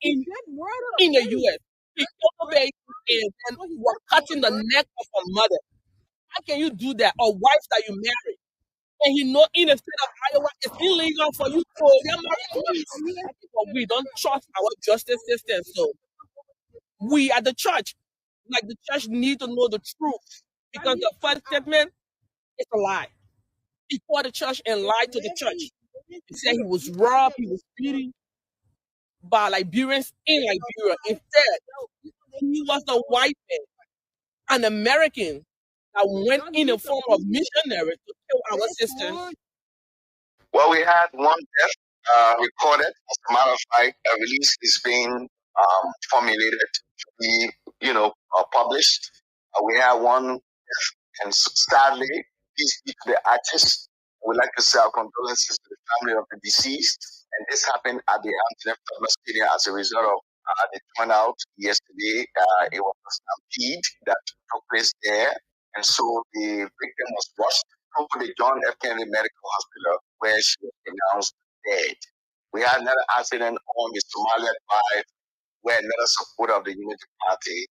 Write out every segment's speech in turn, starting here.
in the U.S. He killed a baby and then were cutting the neck of her mother. How can you do that? A wife that you marry, and he know in the state of Iowa it's illegal for you to get married. But we don't trust our justice system, so we at the church, like the church, need to know the truth because the first statement is a lie. He called the church and lied to the church. He said he was robbed, he was beaten by Liberians in Liberia. Instead, he was the white man, an American that went in the form of missionaries to kill our sisters. Well, we had one death recorded. As a matter of fact, a release is being formulated to be, published. We had one death, and sadly, peace be to the artist. We'd like to say our condolences to the family of the deceased. And this happened at the Anthony Thomas Stadium as a result of the turnout yesterday. It was a stampede that took place there. And so the victim was rushed to the John F. Kennedy Medical Hospital, where she was pronounced dead. We had another accident on the Somalia Drive, where another supporter of the Unity Party,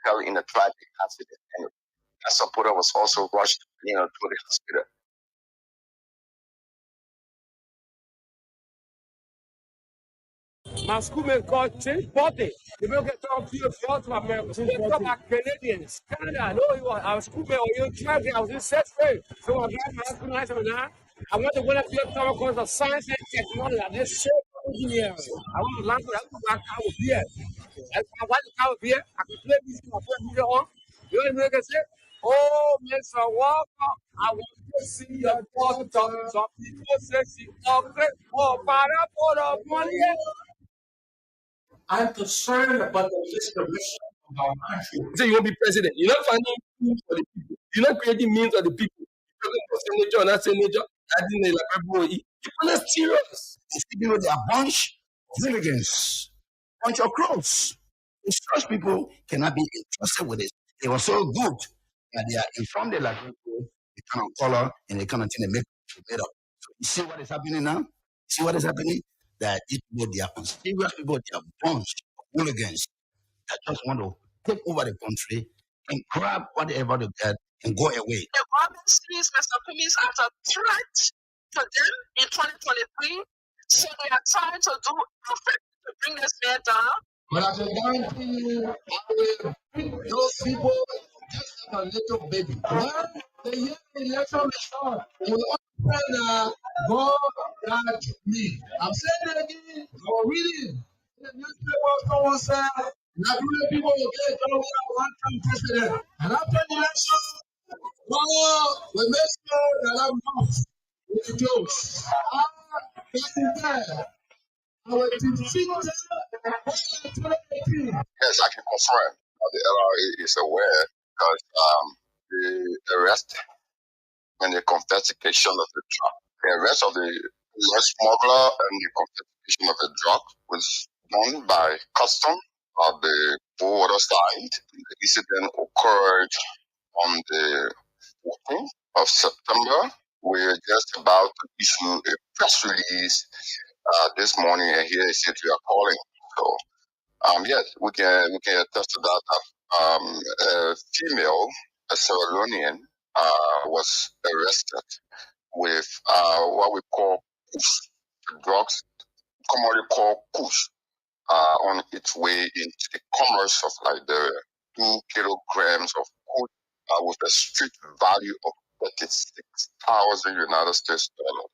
fell in a tragic accident. And that supporter was also rushed, to the hospital. My schoolmate called change party. The people get talk to you to America. They talk about Canadians. Canada, I know you are. Our schoolmate or you traveling. I was in sex grade. So I got my husband and I went to one of the time course of science and technology. I did civil engineering. I went to London. I was back out beer. I went to out beer. I could play music. I put music on. You know what I say? Oh, Mr. Walker, I want to see your daughter. Some people say she ugly. Oh, for the money. I'm concerned about the restoration of our country. You say you want to be president. You're not finding means for the people. You're not creating means for the people. You're talking for senator or not senator. People are serious. These people, they are a bunch of hooligans, bunch of crooks. Such people cannot be entrusted with it. They were so good that they are informed the like they kind of color and they kind of thing they make it up. So you see what is happening now? See what is happening? That these people, they are unserious people, they are a bunch of hooligans that just want to take over the country and grab whatever they get and go away. The government sees Mr. Cummings as a threat to them in 2023, so they are trying to do everything to bring this man down. But I can guarantee you, I will bring those people just like a little baby. When the year election is on, they will understand God got me. I'm saying it again, go read it. In the newspaper, someone said, Nigerian people will get a one-term president. And after the election, God will make sure that I'm not with the close. Yes, I can confirm. The LRA is aware because the arrest and the confiscation of the drug, the arrest of the smuggler and the confiscation of the drug was done by custom of the border side. The incident occurred on the 14th of September. We're just about to issue a press release this morning, and here is it we are calling. So, yes, we can attest to that. A female, a Sierra Leonean, was arrested with what we call kush, drugs, commonly called kush, on its way into the commerce of Liberia. 2 kilograms of kush with a street value of 36,000 United States dollars.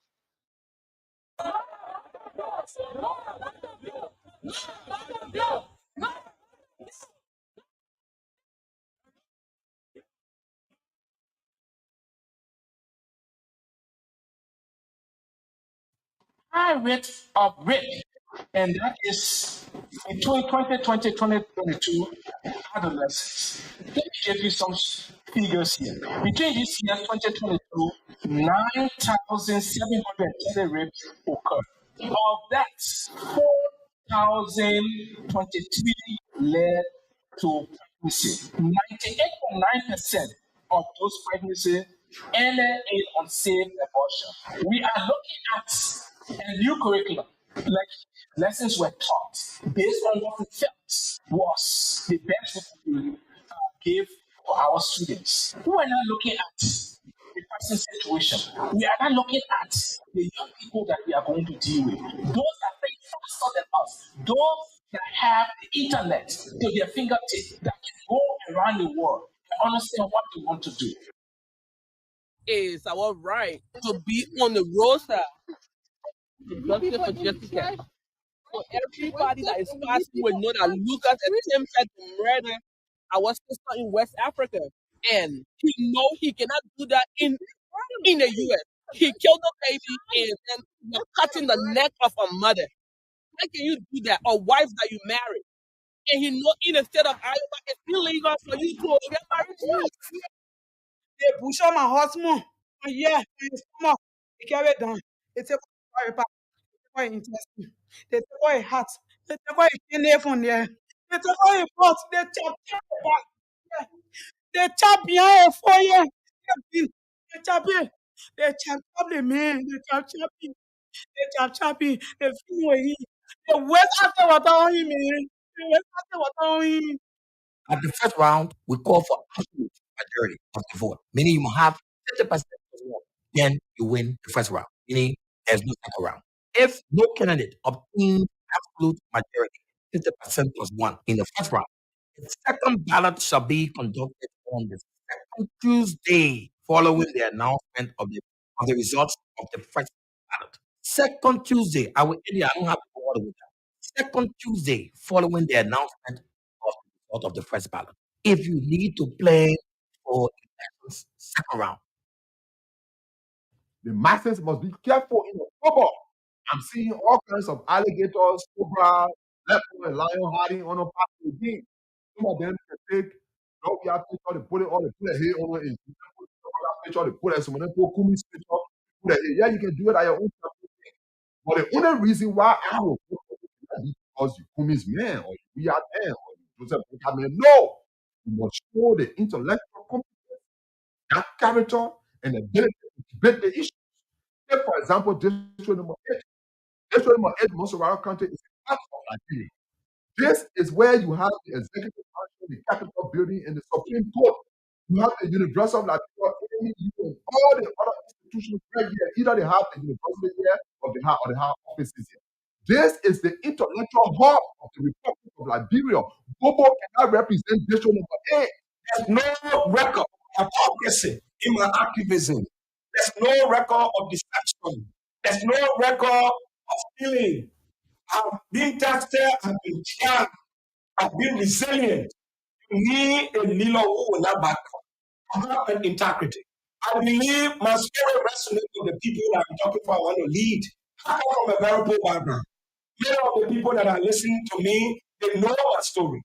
High rate of rape, and that is between 2020 and 2022 adolescents. Let me give you some figures here. Between these years, 2022, 9,730 rapes occurred. Of that, 4,023 led to pregnancy. 98.9% of those pregnancies ended in unsafe abortion. We are looking at a new curriculum. Like lessons were taught based on what we felt was the best we could give for our students. We are not looking at the present situation. We are not looking at the young people that we are going to deal with. Those that think faster than us, those that have the internet to their fingertips, that can go around the world and understand what they want to do. It's our right to be on the roadside to justice for Jessica. So everybody that is passing will know that Lucas attempted to murder our sister in West Africa. And he know he cannot do that in the US. He killed the baby and then you're cutting the neck of a mother. How can you do that? A wife that you married. And he know in the state of Iowa it's illegal for you to get married twice. They push on my husband. Yeah, it's come up. They carry it down. They take away intestine. They take away heart. They take away kidney from there. They take away pot. They chop the back. Yeah. They chop behind for you. They chop it. They chop the man. They chop it. They chop it. They feel away. They wait after what on him, man. They wait after what on him. At the first round, we call for absolute majority of the vote, meaning you have 50% of the vote. Then you win the first round, meaning there's no second round. If no candidate obtains absolute majority, 50% plus one in the first round, the second ballot shall be conducted on the second Tuesday following the announcement of the results of the first ballot. Second Tuesday, I don't have to go all the way down. Second Tuesday following the announcement of the result of the first ballot. If you need to play for elections second round, The masses must be careful in October. I'm seeing all kinds of alligators, cobra, leopard, and lion hiding on a path again. Some of them can take drop your picture, they put it on, they put a hair on it, and put other picture, they put it, some of them put Kumi's picture, put a hair. Yeah, you can do it at your own time. But the only reason why I will vote for you is because you Kumi's man, or you are man, or you Joseph Boyka man. No! You must show the intellectual competence, that character, and ability to debate the issue. Take, for example, district number 8. District number 8, Mossoraro County, is a part of Nigeria. This is where you have the executive council, the Capitol building, and the Supreme Court. You have the University of Liberia, and all the other institutions right here. Either they have the university here or they have offices here. This is the intellectual hub of the Republic of Liberia. Bobo cannot represent district number 8. there's no record of hypocrisy in my activism. There's no record of deception. There's no record of stealing. I've been tested, I've been tried, I've been resilient. You need a leader who will not back up. I have an integrity. I believe my spirit resonates with the people that I'm talking for. I want to lead. I come from a very poor background. Many of the people that are listening to me, they know my story.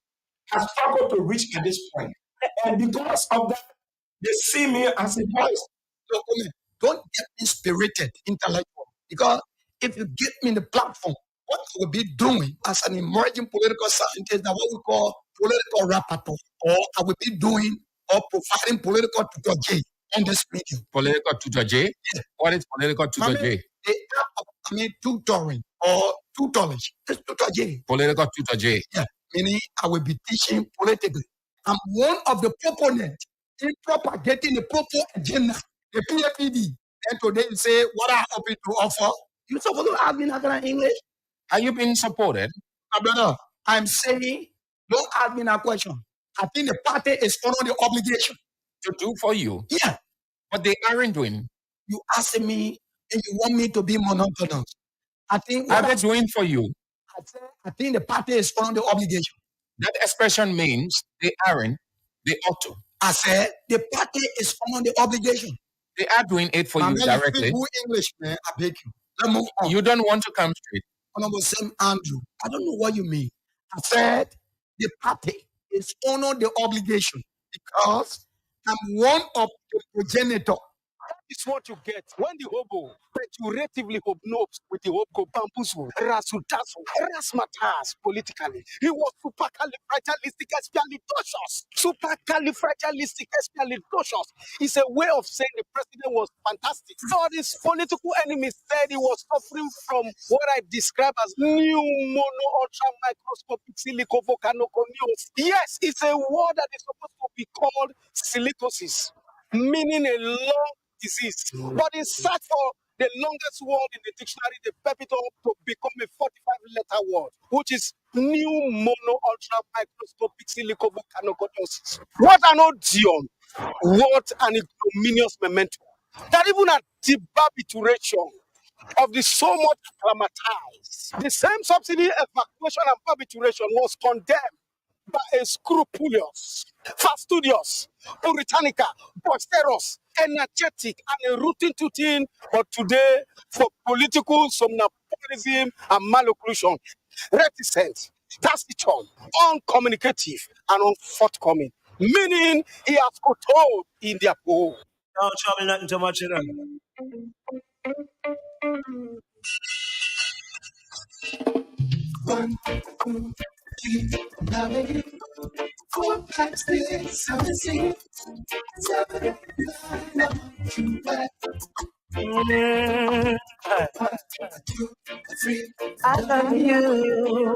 I struggled to reach at this point. And because of that, they see me as a voice. So, don't get me spirited intellectual. Because if you get me the platform, what I will be doing as an emerging political scientist, that what we call political rapporteur, or I will be doing or providing political tutor on this medium. Political tutor J? Yeah. What is political tutor J? Tutoring or tutorage. It's tutor J. Political tutor J. Yeah. Meaning I will be teaching politically. I'm one of the proponents in propagating the proper agenda, the PFPD. And today you say, what are hoping to offer? You supposed to ask me that kind of English? Are you being supported? My brother, I'm saying, don't ask me that question. I think the party is under the obligation to do for you. Yeah. But they aren't doing. You ask me and you want me to be monotonous. I think what are they doing for you? I think the party is under the obligation. That expression means they aren't, they ought to. I said the party is under the obligation. They are doing it for you directly. You English, man, I beg you. Let's move on. You don't want to come straight. Honorable Sam Andrew, I don't know what you mean. I said the party is under the obligation because I'm one of the progenitor is what you get when the hobo pejoratively hobnobs with the hobo bamboozle, rasutazo, rasmatas politically. He was supercalifragilisticexpialidocious. Supercalifragilisticexpialidocious is a way of saying the president was fantastic. But his political enemies said he was suffering from what I describe as new mono ultra microscopic silicovolcanoconiosis. Yes, it's a word that is supposed to be called silicosis, meaning a long disease. But it sat for the longest word in the dictionary, they pep it up to become a 45-letter word, which is new mono ultra microscopic silicovolcanoconiosis. What an odium! What an ignominious memento! That even at the barbituration of the so much acclimatized, the same subsidy evacuation and barbituration was condemned by a scrupulous, fastidious, puritanica, boisterous, energetic, and a routine to teen, but today for political somnambulism and malocclusion, reticent, taciturn, uncommunicative, and unforthcoming, meaning he has foretold in their poem. Don't trouble nothing too much, you know. I love you.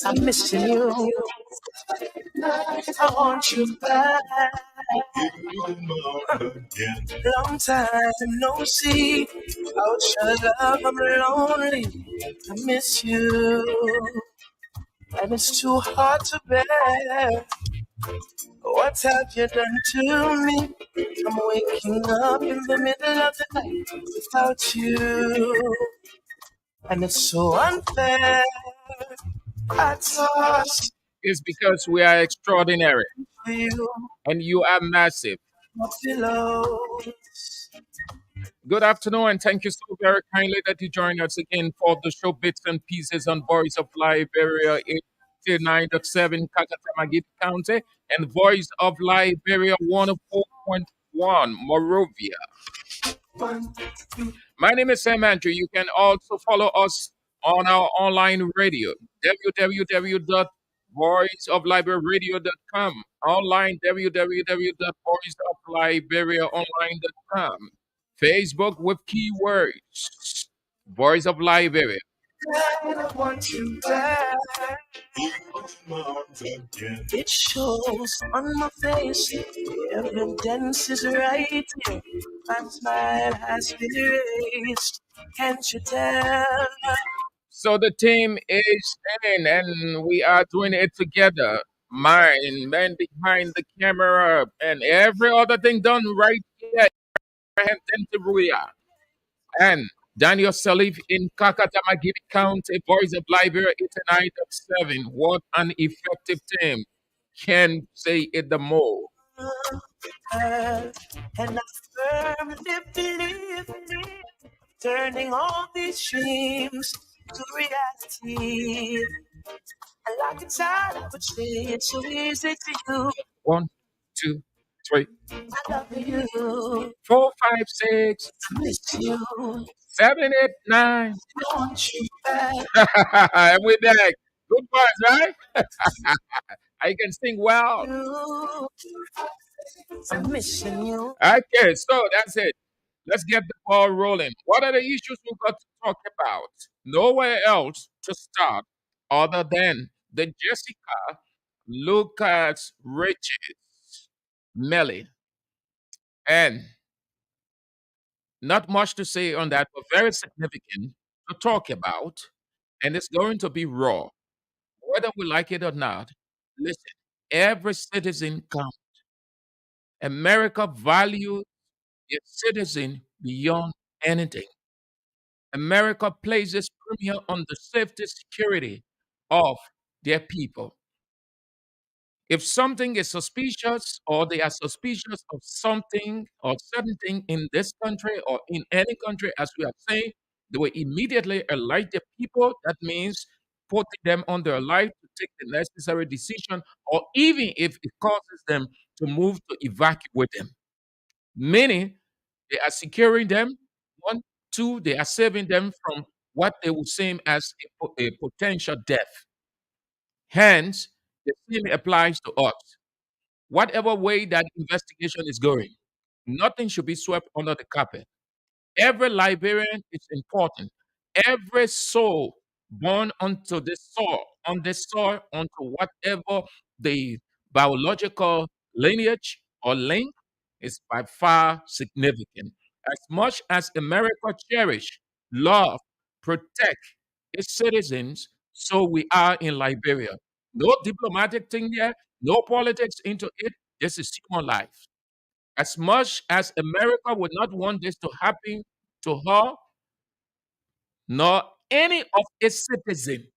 I'm missing you. I want you back. Long time no see. Out your love, I'm lonely. I miss you. And it's too hard to bear. What have you done to me? I'm waking up in the middle of the night without you. And it's so unfair. I thought It's because we are extraordinary for you, and you are massive. my pillow. Good afternoon, and thank you so very kindly that you join us again for the show Bits and Pieces on Voice of Liberia 89.7 Kakatamagit County and Voice of Liberia 104.1 Morovia. My name is Sam Andrew. You can also follow us on our online radio, www.voiceofliberiaradio.com, online, www.voiceofliberiaonline.com, Facebook with keywords, Voice of Liberia. I want you back. It shows on my face. The evidence is right here. My smile has been erased. Can't you tell? So the team is in, and we are doing it together. Mine, man behind the camera, and every other thing done right here. Abraham Tenteruya and Daniel Salif in Kakatamagiri County, Voice of Liberia 89.7. What an effective team. Can say it the more. And I firmly believe turning all these dreams to reality. And like a child, I would say it's so easy to you. 1, 2, 3, I love you. 4, 5, 6, I miss you. 7, 8, 9. I want you back. And we're back. Good boys, right? I can sing well. I'm missing you. Okay, so that's it. Let's get the ball rolling. What are the issues we've got to talk about? Nowhere else to start other than the Jessica Lucas Riches Melly. And not much to say on that, but very significant to talk about. And it's going to be raw, whether we like it or not. Listen, every citizen counts. America values its citizen beyond anything. America places premium on the safety security of their people. If something is suspicious or they are suspicious of something or certain thing in this country or in any country, as we are saying, they will immediately alert the people. That means putting them on their life to take the necessary decision, or even if it causes them to move to evacuate them. Meaning, They are securing them. One, two, they are saving them from what they would seem as a potential death. Hence, the same applies to us. Whatever way that investigation is going, nothing should be swept under the carpet. Every Liberian is important. Every soul born onto this soil, on this soil, onto whatever the biological lineage or link is by far significant. As much as America cherish, love, protect its citizens, so we are in Liberia. No diplomatic thing here, no politics into it. This is human life. As much as America would not want this to happen to her, nor any of its citizen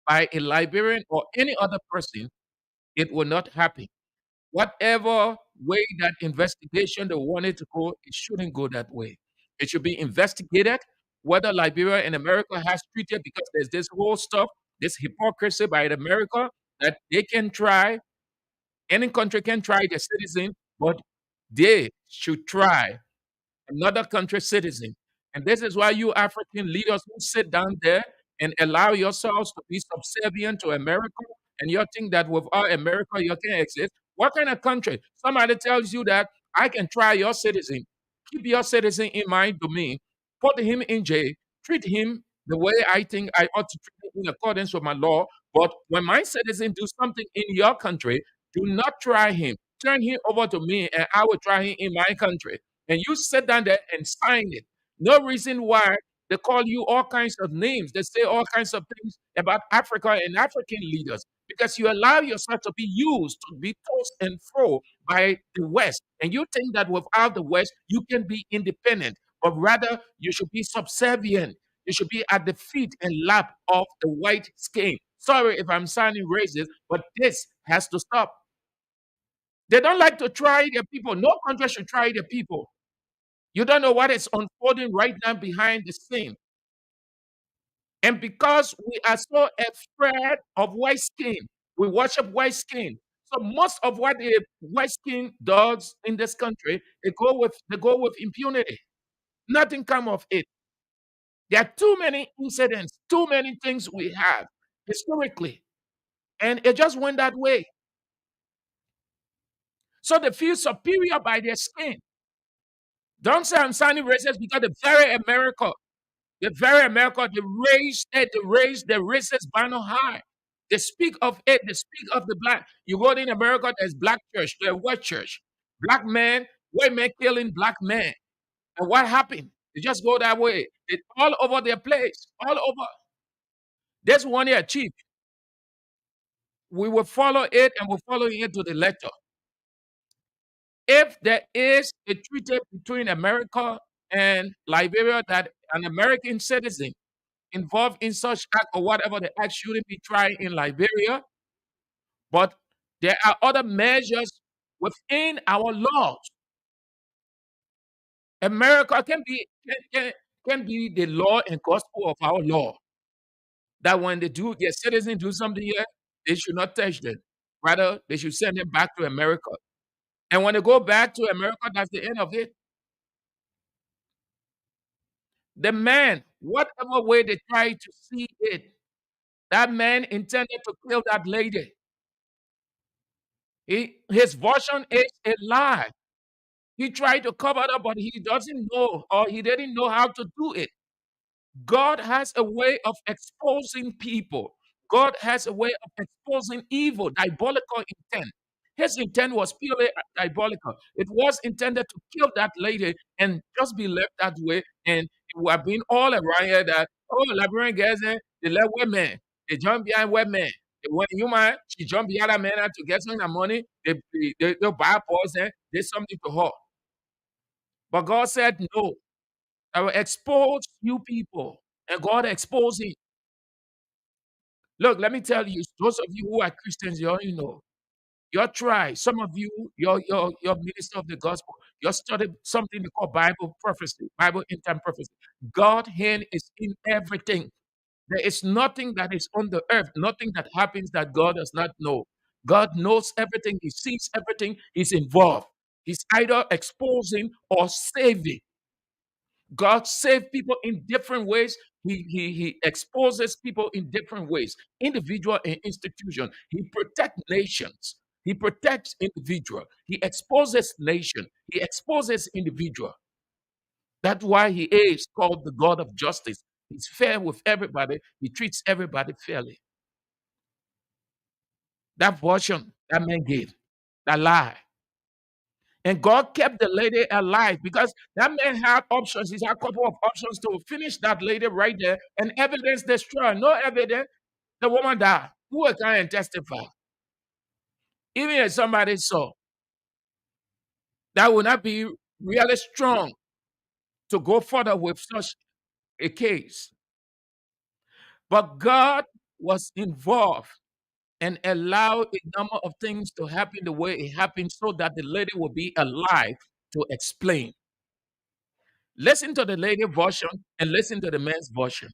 by a Liberian or any other person, it will not happen. Whatever way that investigation they want it to go, it shouldn't go that way. It should be investigated whether Liberia and America has treated, because there's this whole stuff, this hypocrisy by America that they can try, any country can try their citizen, but they should try another country's citizen. And this is why you African leaders who sit down there and allow yourselves to be subservient to America, and you think that without America you can exist. What kind of country? Somebody tells you that I can try your citizen, keep your citizen in my domain, put him in jail, treat him the way I think I ought to treat him in accordance with my law. But when my citizen do something in your country, do not try him. Turn him over to me, and I will try him in my country. And you sit down there and sign it. No reason why they call you all kinds of names. They say all kinds of things about Africa and African leaders because you allow yourself to be used, to be tossed and fro by the West. And you think that without the West, you can be independent, but rather you should be subservient. You should be at the feet and lap of the white skin. Sorry if I'm sounding racist, but this has to stop. They don't like to try their people. No country should try their people. You don't know what is unfolding right now behind the scene. And because we are so afraid of white skin, we worship white skin. So most of what the white skin does in this country, they go with impunity. Nothing come of it. There are too many incidents, too many things we have historically, and it just went that way. So they feel superior by their skin. Don't say I'm sounding racist because the very America, they raise the racist banner high. They speak of it, they speak of the black. You go in America, there's black church, there's white church. Black men, white men killing black men. And what happened? They just go that way. It's all over their place, all over. There's one here, chief. We will follow it and we'll follow it to the letter. If there is a treaty between America and Liberia that an American citizen involved in such act or whatever the act shouldn't be tried in Liberia, but there are other measures within our laws. America can be the law and gospel of our law. That when their citizens do something here, they should not touch them. Rather, they should send them back to America. And when they go back to America, that's the end of it. The man, whatever way they try to see it, that man intended to kill that lady. His version is a lie. He tried to cover it up, but he doesn't know or he didn't know how to do it. God has a way of exposing people. God has a way of exposing evil, diabolical intent. His intent was purely diabolical. It was intended to kill that lady and just be left that way. And we have been all around here that, oh, Liberian girls, they let women, they jump behind women. When human, she jump behind a man to get some money, they buy a pause and they something to her. But God said, no, I will expose you people. And God exposed it. Look, let me tell you, those of you who are Christians, you already know. Your tribe, some of you, your minister of the gospel, you studied something they call Bible prophecy, Bible in time prophecy. God's hand is in everything. There is nothing that is on the earth, nothing that happens that God does not know. God knows everything, He sees everything, He's involved. He's either exposing or saving. God saves people in different ways. He exposes people in different ways, individual and institution. He protects nations. He protects individual. He exposes nation. He exposes individual. That's why he is called the God of justice. He's fair with everybody. He treats everybody fairly. That version that man gave, that lie. And God kept the lady alive because that man had options. He had a couple of options to finish that lady right there, and evidence destroyed. No evidence. The woman died. Who will come and testify? Even if somebody saw, that would not be really strong to go further with such a case. But God was involved and allowed a number of things to happen the way it happened so that the lady will be alive to explain. Listen to the lady version and listen to the man's version.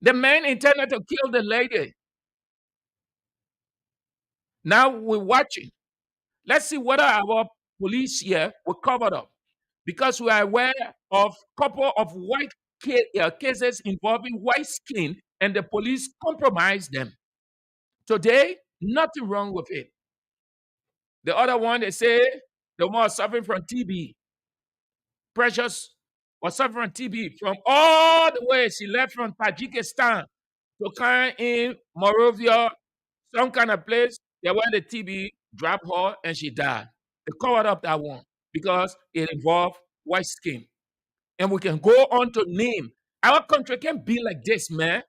The man intended to kill the lady. Now we're watching. Let's see whether our police here will cover up because we are aware of a couple of white cases involving white skin and the police compromised them. Today, nothing wrong with it. The other one, they say the one suffering from TB. Precious was suffering from TB from all the way. She left from Tajikistan to come in Morovia, some kind of place. They went the TB, dropped her, and she died. They covered up that one because it involved white skin. And we can go on to name. Our country can't be like this, man.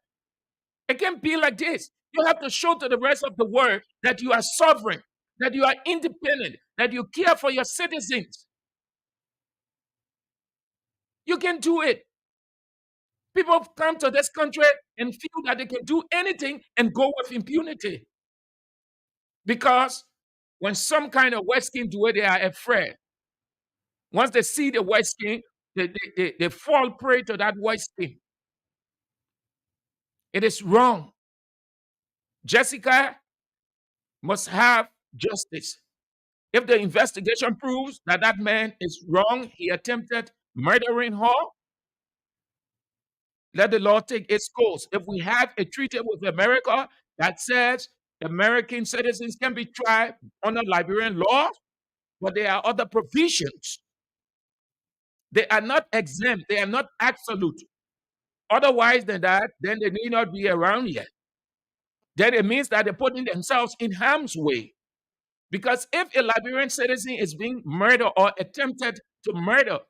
It can't be like this. You have to show to the rest of the world that you are sovereign, that you are independent, that you care for your citizens. You can do it. People come to this country and feel that they can do anything and go with impunity. Because when some kind of white skin do it, they are afraid. Once they see the white skin, they fall prey to that white skin. It is wrong. Jessica must have justice. If the investigation proves that that man is wrong, he attempted murdering her, let the law take its course. If we have a treaty with America that says American citizens can be tried under Liberian law, but there are other provisions. They are not exempt, they are not absolute. Otherwise than that, then they need not be around yet. Then it means that they're putting themselves in harm's way. Because if a Liberian citizen is being murdered or attempted to murder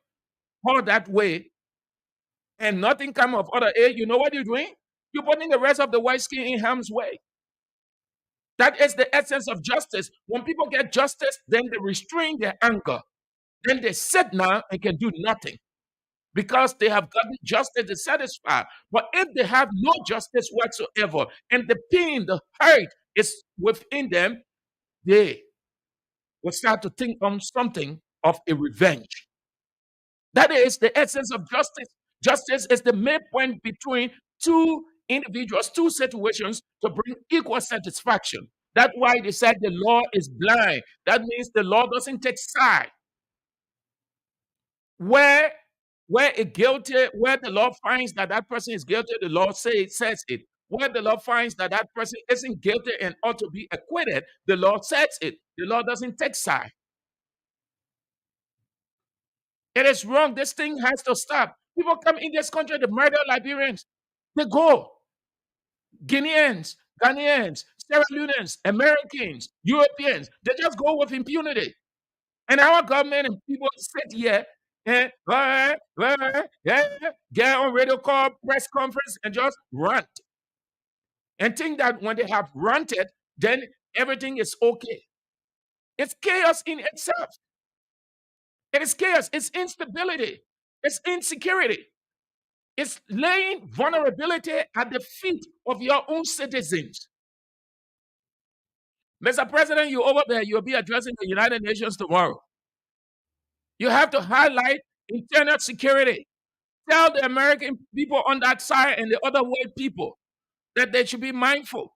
her that way, and nothing come of other aid, you know what you're doing? You're putting the rest of the white skin in harm's way. That is the essence of justice. When people get justice, then they restrain their anger. Then they sit now and can do nothing because they have gotten justice to satisfy. But if they have no justice whatsoever and the pain, the hurt is within them, they will start to think on something of a revenge. That is the essence of justice. Justice is the midpoint between two individuals, two situations to bring equal satisfaction. That's why they said the law is blind. That means the law doesn't take side. Where where the law finds that that person is guilty, the law says it. Where the law finds that that person isn't guilty and ought to be acquitted, the law says it. The law doesn't take side. It is wrong. This thing has to stop. People come in this country to murder Liberians. They go. Guineans, Ghanaians, Sierra Leoneans, Americans, Europeans, they just go with impunity. And our government and people sit here and get on radio call, press conference, and just rant. And think that when they have ranted, then everything is okay. It's chaos in itself. It is chaos. It's instability. It's insecurity. It's laying vulnerability at the feet of your own citizens. Mr. President, you over there, you'll be addressing the United Nations tomorrow. You have to highlight internal security. Tell the American people on that side and the other world people that they should be mindful.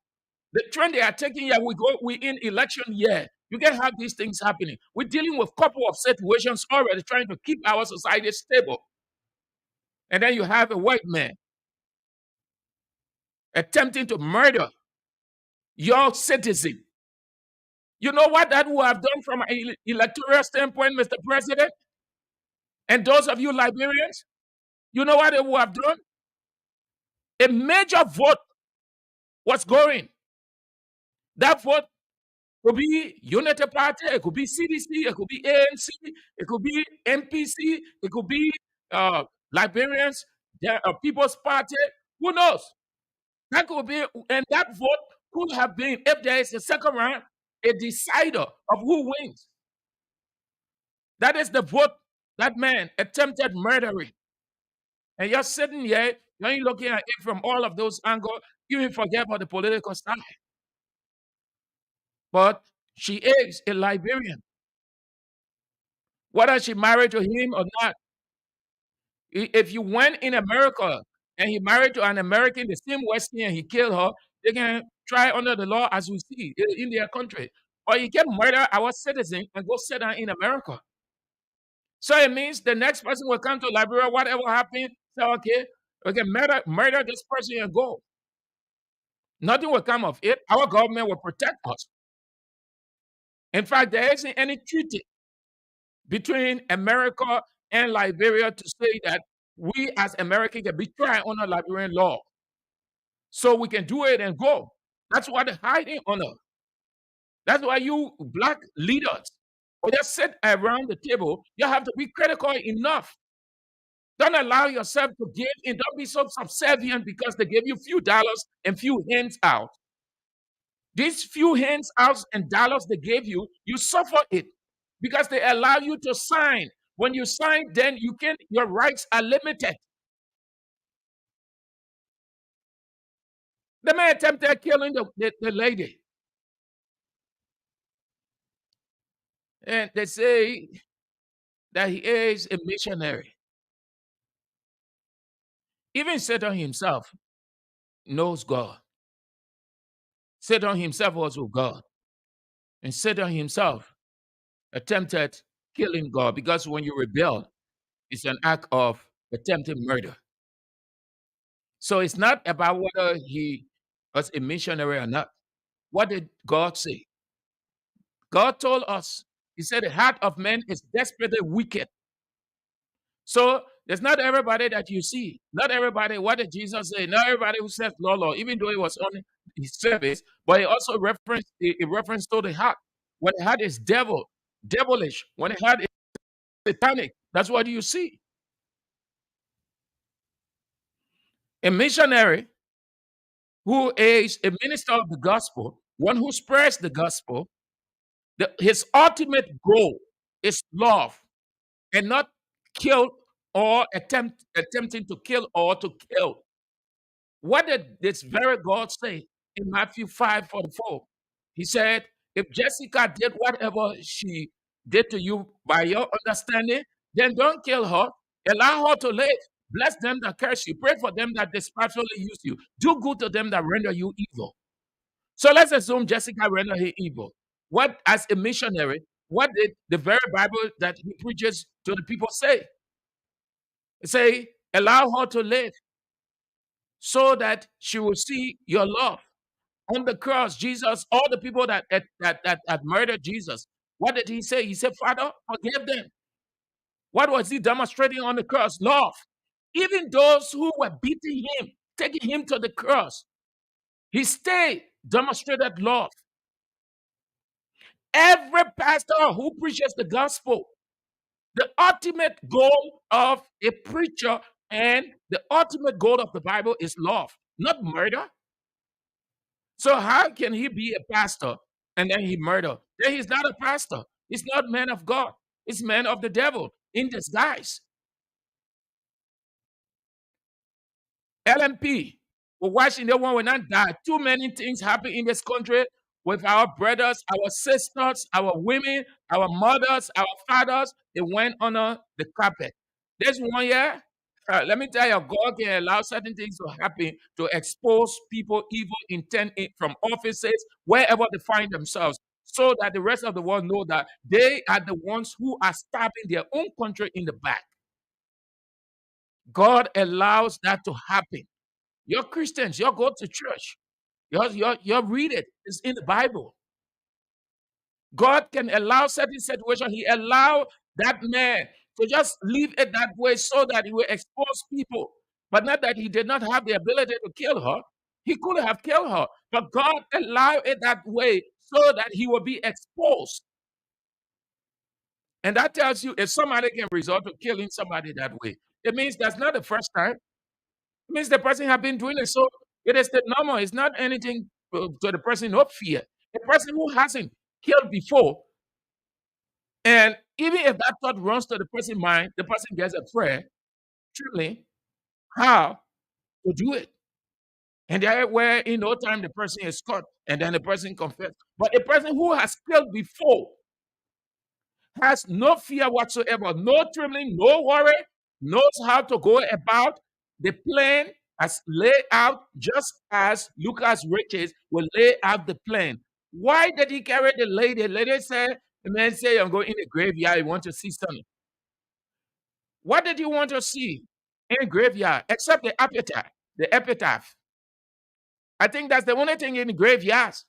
The trend they are taking here, we in election year. You can have these things happening. We're dealing with a couple of situations already trying to keep our society stable. And then you have a white man attempting to murder your citizen. You know what that would have done from an electoral standpoint, Mr. President? And those of you Liberians, you know what it would have done? A major vote was going. That vote could be Unity Party, it could be CDC, it could be ANC, it could be MPC, it could be Liberians, People's Party. Who knows? That could be, and that vote could have been, if there is a second round, a decider of who wins. That is the vote that man attempted murdering. And you're sitting here, you're looking at it from all of those angles, you even forget about the political side. But she is a Liberian. Whether she married to him or not, if you went in America and he married to an American, the same Western, and he killed her, they can try under the law as we see in their country. Or you can murder our citizen and go sit down in America. So it means the next person will come to Liberia, whatever happened, say, okay, we can murder this person and go. Nothing will come of it. Our government will protect us. In fact, there isn't any treaty between America and Liberia to say that we as Americans can be tried under Liberian law. So we can do it and go. That's why they're hiding honor. That's why you black leaders, or just sit around the table, you have to be critical enough. Don't allow yourself to give and don't be so subservient because they give you few dollars and few hands out. These few hands out and dollars they gave you, you suffer it because they allow you to sign. When you sign, then your rights are limited. The man attempted killing the lady. And they say that he is a missionary. Even Satan himself knows God. Satan himself was with God. And Satan himself attempted killing God because when you rebel, it's an act of attempted murder. So it's not about whether he was a missionary or not. What did God say? God told us, he said, the heart of man is desperately wicked. So there's not everybody that you see. Not everybody, what did Jesus say? Not everybody who says Lord, Lord, even though it was on his service, but he also referenced to the heart. When the heart is devilish, when the heart is satanic, that's what you see. A missionary who is a minister of the gospel, one who spreads the gospel, his ultimate goal is love and not kill or attempting to kill or to kill. What did this very God say in Matthew 5:44? He said, if Jessica did whatever she did to you by your understanding, then don't kill her. Allow her to live. Bless them that curse you. Pray for them that despitefully use you. Do good to them that render you evil. So let's assume Jessica rendered her evil. What, as a missionary, what did the very Bible that he preaches to the people say? It say, allow her to live so that she will see your love. On the cross, Jesus, all the people that murdered Jesus, what did he say? He said, Father, forgive them. What was he demonstrating on the cross? Love. Even those who were beating him, taking him to the cross, he stayed, demonstrated love. Every pastor who preaches the gospel, the ultimate goal of a preacher and the ultimate goal of the Bible is love, not murder. So how can he be a pastor and then he murder? Then he's not a pastor. He's not man of God. He's man of the devil in disguise. LMP, we're watching the one will not die. Too many things happen in this country with our brothers, our sisters, our women, our mothers, our fathers. They went under the carpet. This one year, let me tell you, God can allow certain things to happen to expose people evil intent from offices, wherever they find themselves. so that the rest of the world know that they are the ones who are stabbing their own country in the back. God allows that to happen. You're Christians, you go to church, you read it, it's in the Bible. God can allow certain situations. He allowed that man to just leave it that way so that he will expose people. But not that he did not have the ability to kill her. He could have killed her. But God allowed it that way so that he will be exposed. And that tells you if somebody can resort to killing somebody that way, it means that's not the first time. It means the person has been doing it. So it is the normal. It's not anything to the person of fear. The person who hasn't killed before, and even if that thought runs to the person's mind, the person gets a prayer, truly, how to do it. And there where in no time the person is caught and then the person confesses. But a person who has killed before has no fear whatsoever, no trembling, no worry, knows how to go about the plan as laid out, just as Lucas Riches will lay out the plan. Why did he carry the lady? The lady said, the man said, I'm going in the graveyard, you want to see something. What did you want to see in graveyard except the epitaph? The epitaph. I think that's the only thing in the graveyards.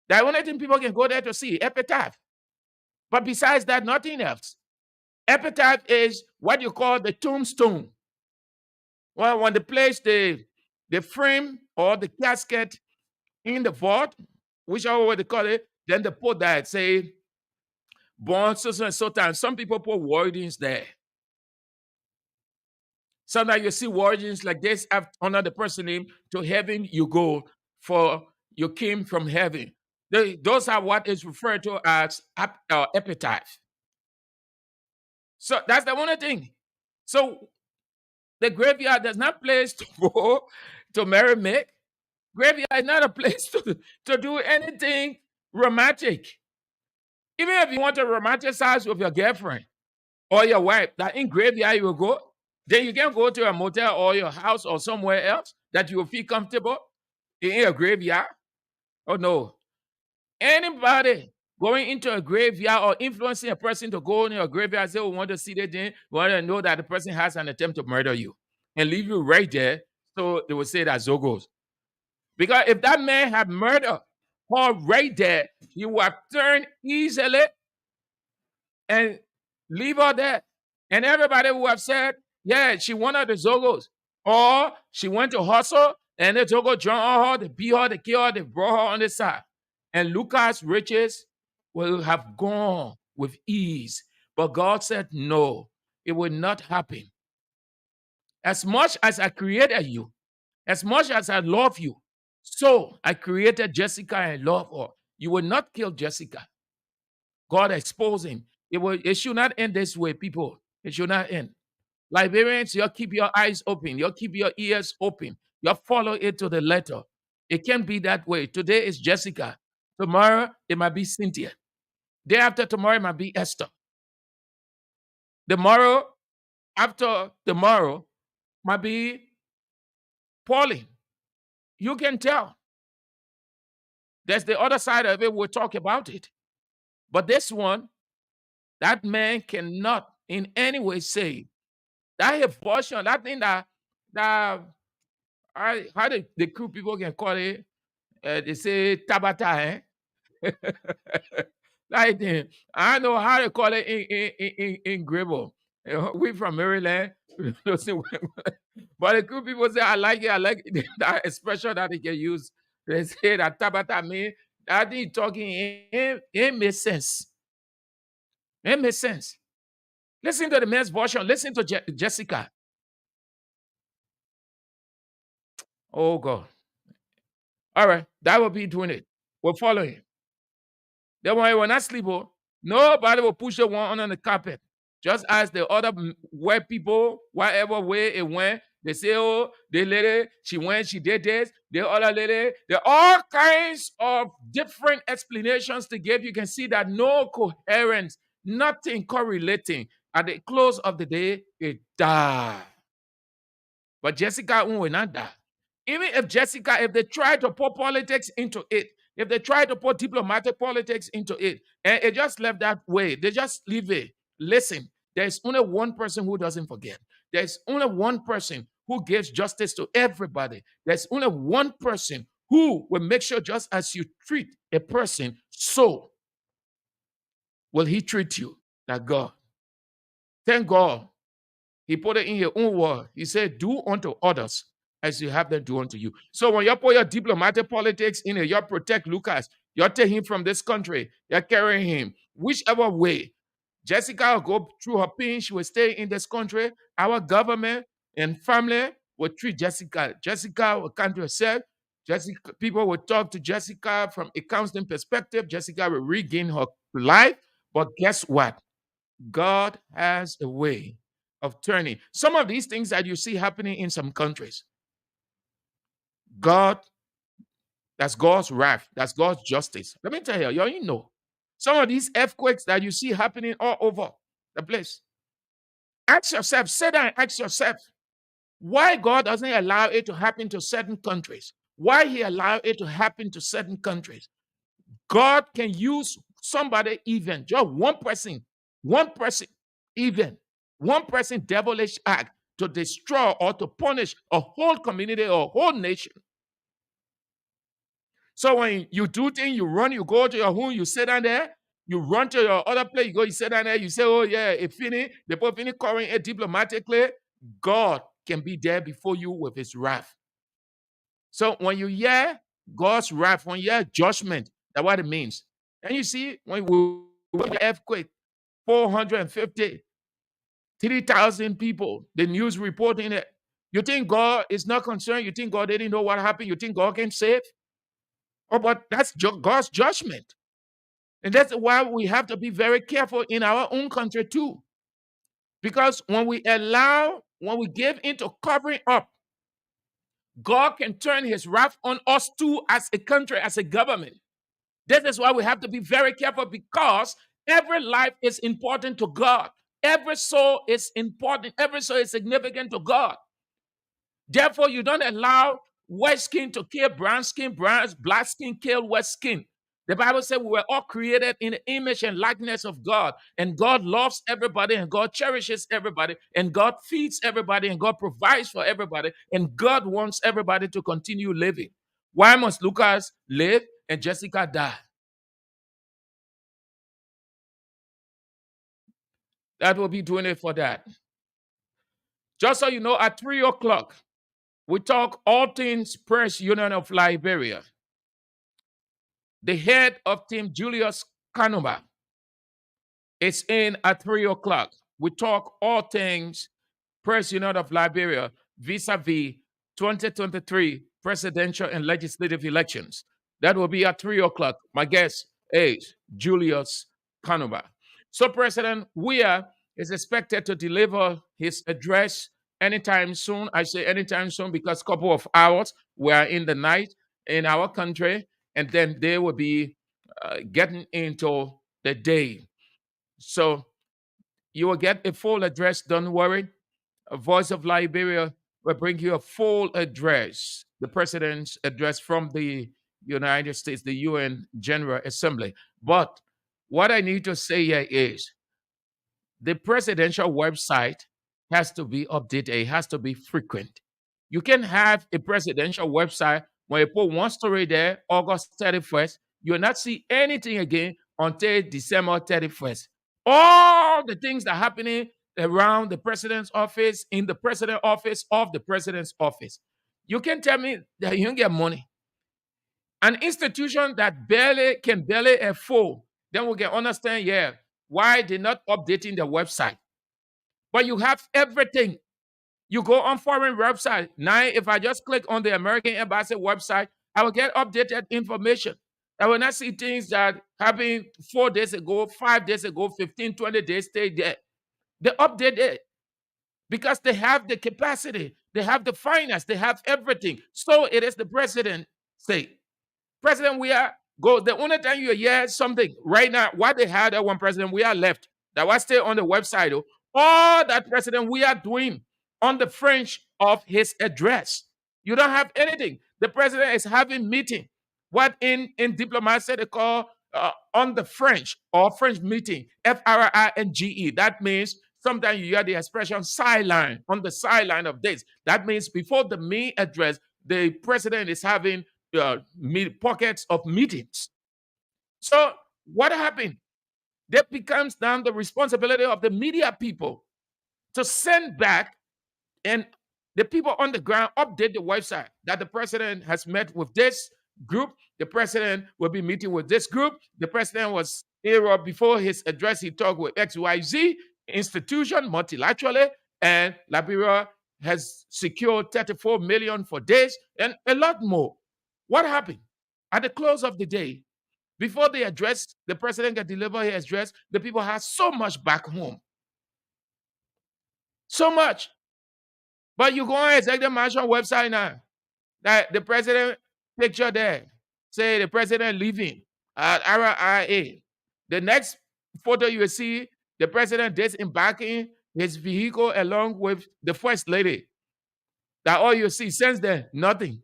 The only thing people can go there to see, epitaph. But besides that, nothing else. Epitaph is what you call the tombstone. Well, when they place the frame or the casket in the vault, whichever way they call it, then they put that, say, born so and so time. Some people put wordings there. Sometimes you see wordings like this under the person name, to heaven you go, for you came from heaven. Those are what is referred to as epitaph. So that's the only thing. So the graveyard is not a place to go to merry-make. Graveyard is not a place to do anything romantic. Even if you want to romanticize with your girlfriend or your wife, that in graveyard you will go, then you can go to a motel or your house or somewhere else that you will feel comfortable in a graveyard. Oh no. Anybody going into a graveyard or influencing a person to go into a graveyard, say, we want to see the thing, we want to know that the person has an attempt to murder you and leave you right there. So they will say that Zogos. Because if that man had murdered her right there, he would have turned easily and leave her there. And everybody would have said, yeah, she wanted the Zogos. Or she went to hustle and the Zogo jumped on her, they beat her, they killed her, they brought her on the side. And Lucas' riches will have gone with ease. But God said, no, it will not happen. As much as I created you, as much as I love you, so I created Jessica and love her. You will not kill Jessica. God exposed him. It should not end this way, people. It should not end. Liberians, you keep your eyes open. You keep your ears open. You follow it to the letter. It can't be that way. Today is Jessica. Tomorrow, it might be Cynthia. Day after tomorrow, it might be Esther. Tomorrow, after tomorrow, might be Pauline. You can tell. There's the other side of it. We'll talk about it. But this one, that man cannot in any way say that abortion, that thing that how the crew people can call it, they say tabata, eh? That thing. I don't know how to call it in Gribble. We from Maryland. But the crew people say, I like it, that expression that they can use. They say that tabata mean that thing talking, it makes sense. It makes sense. Listen to the men's version. Listen to Jessica. Oh, God. All right. That will be doing it. We're following. Then when we're not sleep, nobody will push the one on the carpet. Just as the other white people, whatever way it went, they say, oh, the lady, she went, she did this. The other lady, there are all kinds of different explanations to give. You can see that no coherence, nothing correlating. At the close of the day, it died. But Jessica will not die. Even if Jessica, if they try to put politics into it, if they try to put diplomatic politics into it, and it just left that way, they just leave it. Listen, there's only one person who doesn't forget. There's only one person who gives justice to everybody. There's only one person who will make sure just as you treat a person, so will he treat you. That God. Thank God. He put it in your own word. He said, do unto others as you have them do unto you. So when you put your diplomatic politics in it, you protect Lucas, you take him from this country, you're carrying him. Whichever way, Jessica will go through her pain, she will stay in this country. Our government and family will treat Jessica. Jessica will come to herself. Jessica, people will talk to Jessica from a counseling perspective. Jessica will regain her life. But guess what? God has a way of turning. Some of these things that you see happening in some countries, God, that's God's wrath, that's God's justice. Let me tell you, you know, some of these earthquakes that you see happening all over the place. Ask yourself, sit down and ask yourself, why God doesn't allow it to happen to certain countries? Why He allowed it to happen to certain countries? God can use somebody, even just one person, even one person, devilish act to destroy or to punish a whole community or a whole nation. So when you do things, you run, you go to your home, you sit down there, you run to your other place, you go, you sit down there, you say, oh yeah, it finished, they put finish covering it diplomatically. God can be there before you with His wrath. So when you hear God's wrath, when you hear judgment, that's what it means. And you see, when we had the earthquake, 450, 3,000 people, the news reporting it. You think God is not concerned? You think God didn't know what happened? You think God can save? Oh, but that's God's judgment. And that's why we have to be very careful in our own country too. Because when we give into covering up, God can turn His wrath on us too as a country, as a government. This is why we have to be very careful, because every life is important to God. Every soul is important. Every soul is significant to God. Therefore, you don't allow white skin to kill brown skin, black skin kill white skin. The Bible said we were all created in the image and likeness of God, and God loves everybody, and God cherishes everybody, and God feeds everybody, and God provides for everybody, and God wants everybody to continue living. Why must Lucas live and Jessica die? That will be doing it for that. Just so you know, at 3 o'clock, we talk all things Press Union of Liberia. The head of Team Julius Kanuma is in at 3 o'clock. We talk all things Press Union of Liberia vis-a-vis 2023 presidential and legislative elections. That will be at 3 o'clock. My guest is Julius Kanuma. So President Weah is expected to deliver his address anytime soon. I say anytime soon because a couple of hours, we are in the night in our country, and then they will be getting into the day. So you will get a full address, don't worry. A Voice of Liberia will bring you a full address, the president's address from the United States, the UN General Assembly. But what I need to say here is the presidential website has to be updated, it has to be frequent. You can have a presidential website when you put one story there, August 31st, you'll not see anything again until December 31st. All the things that are happening around the president's office, in the president's office, of the president's office. You can tell me that you don't get money. An institution that can barely afford, then we can understand, yeah, why they're not updating the website. But you have everything. You go on foreign website. Now, if I just click on the American Embassy website, I will get updated information. I will not see things that happened 4 days ago, 5 days ago, 15, 20 days, stay there. They update it because they have the capacity, they have the finance, they have everything. So it is the president say. President Weah go. The only time you hear something right now, what they had when President Weah left, that was still on the website. All that President Weah doing on the fringe of his address. You don't have anything. The president is having meeting. what in diplomacy they call on the French or French meeting, FRINGE. That means sometimes you hear the expression sideline, on the sideline of this. That means before the main address, the president is having pockets of meetings. So what happened? That becomes now the responsibility of the media people to send back, and the people on the ground update the website that the president has met with this group. The president will be meeting with this group. The president was here before his address. He talked with XYZ institution multilaterally, and Liberia has secured 34 million for this and a lot more. What happened? At the close of the day, before the address, the president can deliver his address, the people have so much back home. So much. But you go on Executive Mansion website now, that the president picture there, say the president leaving at RIA. The next photo you will see, the president disembarking his vehicle along with the first lady. That all you see since then, nothing.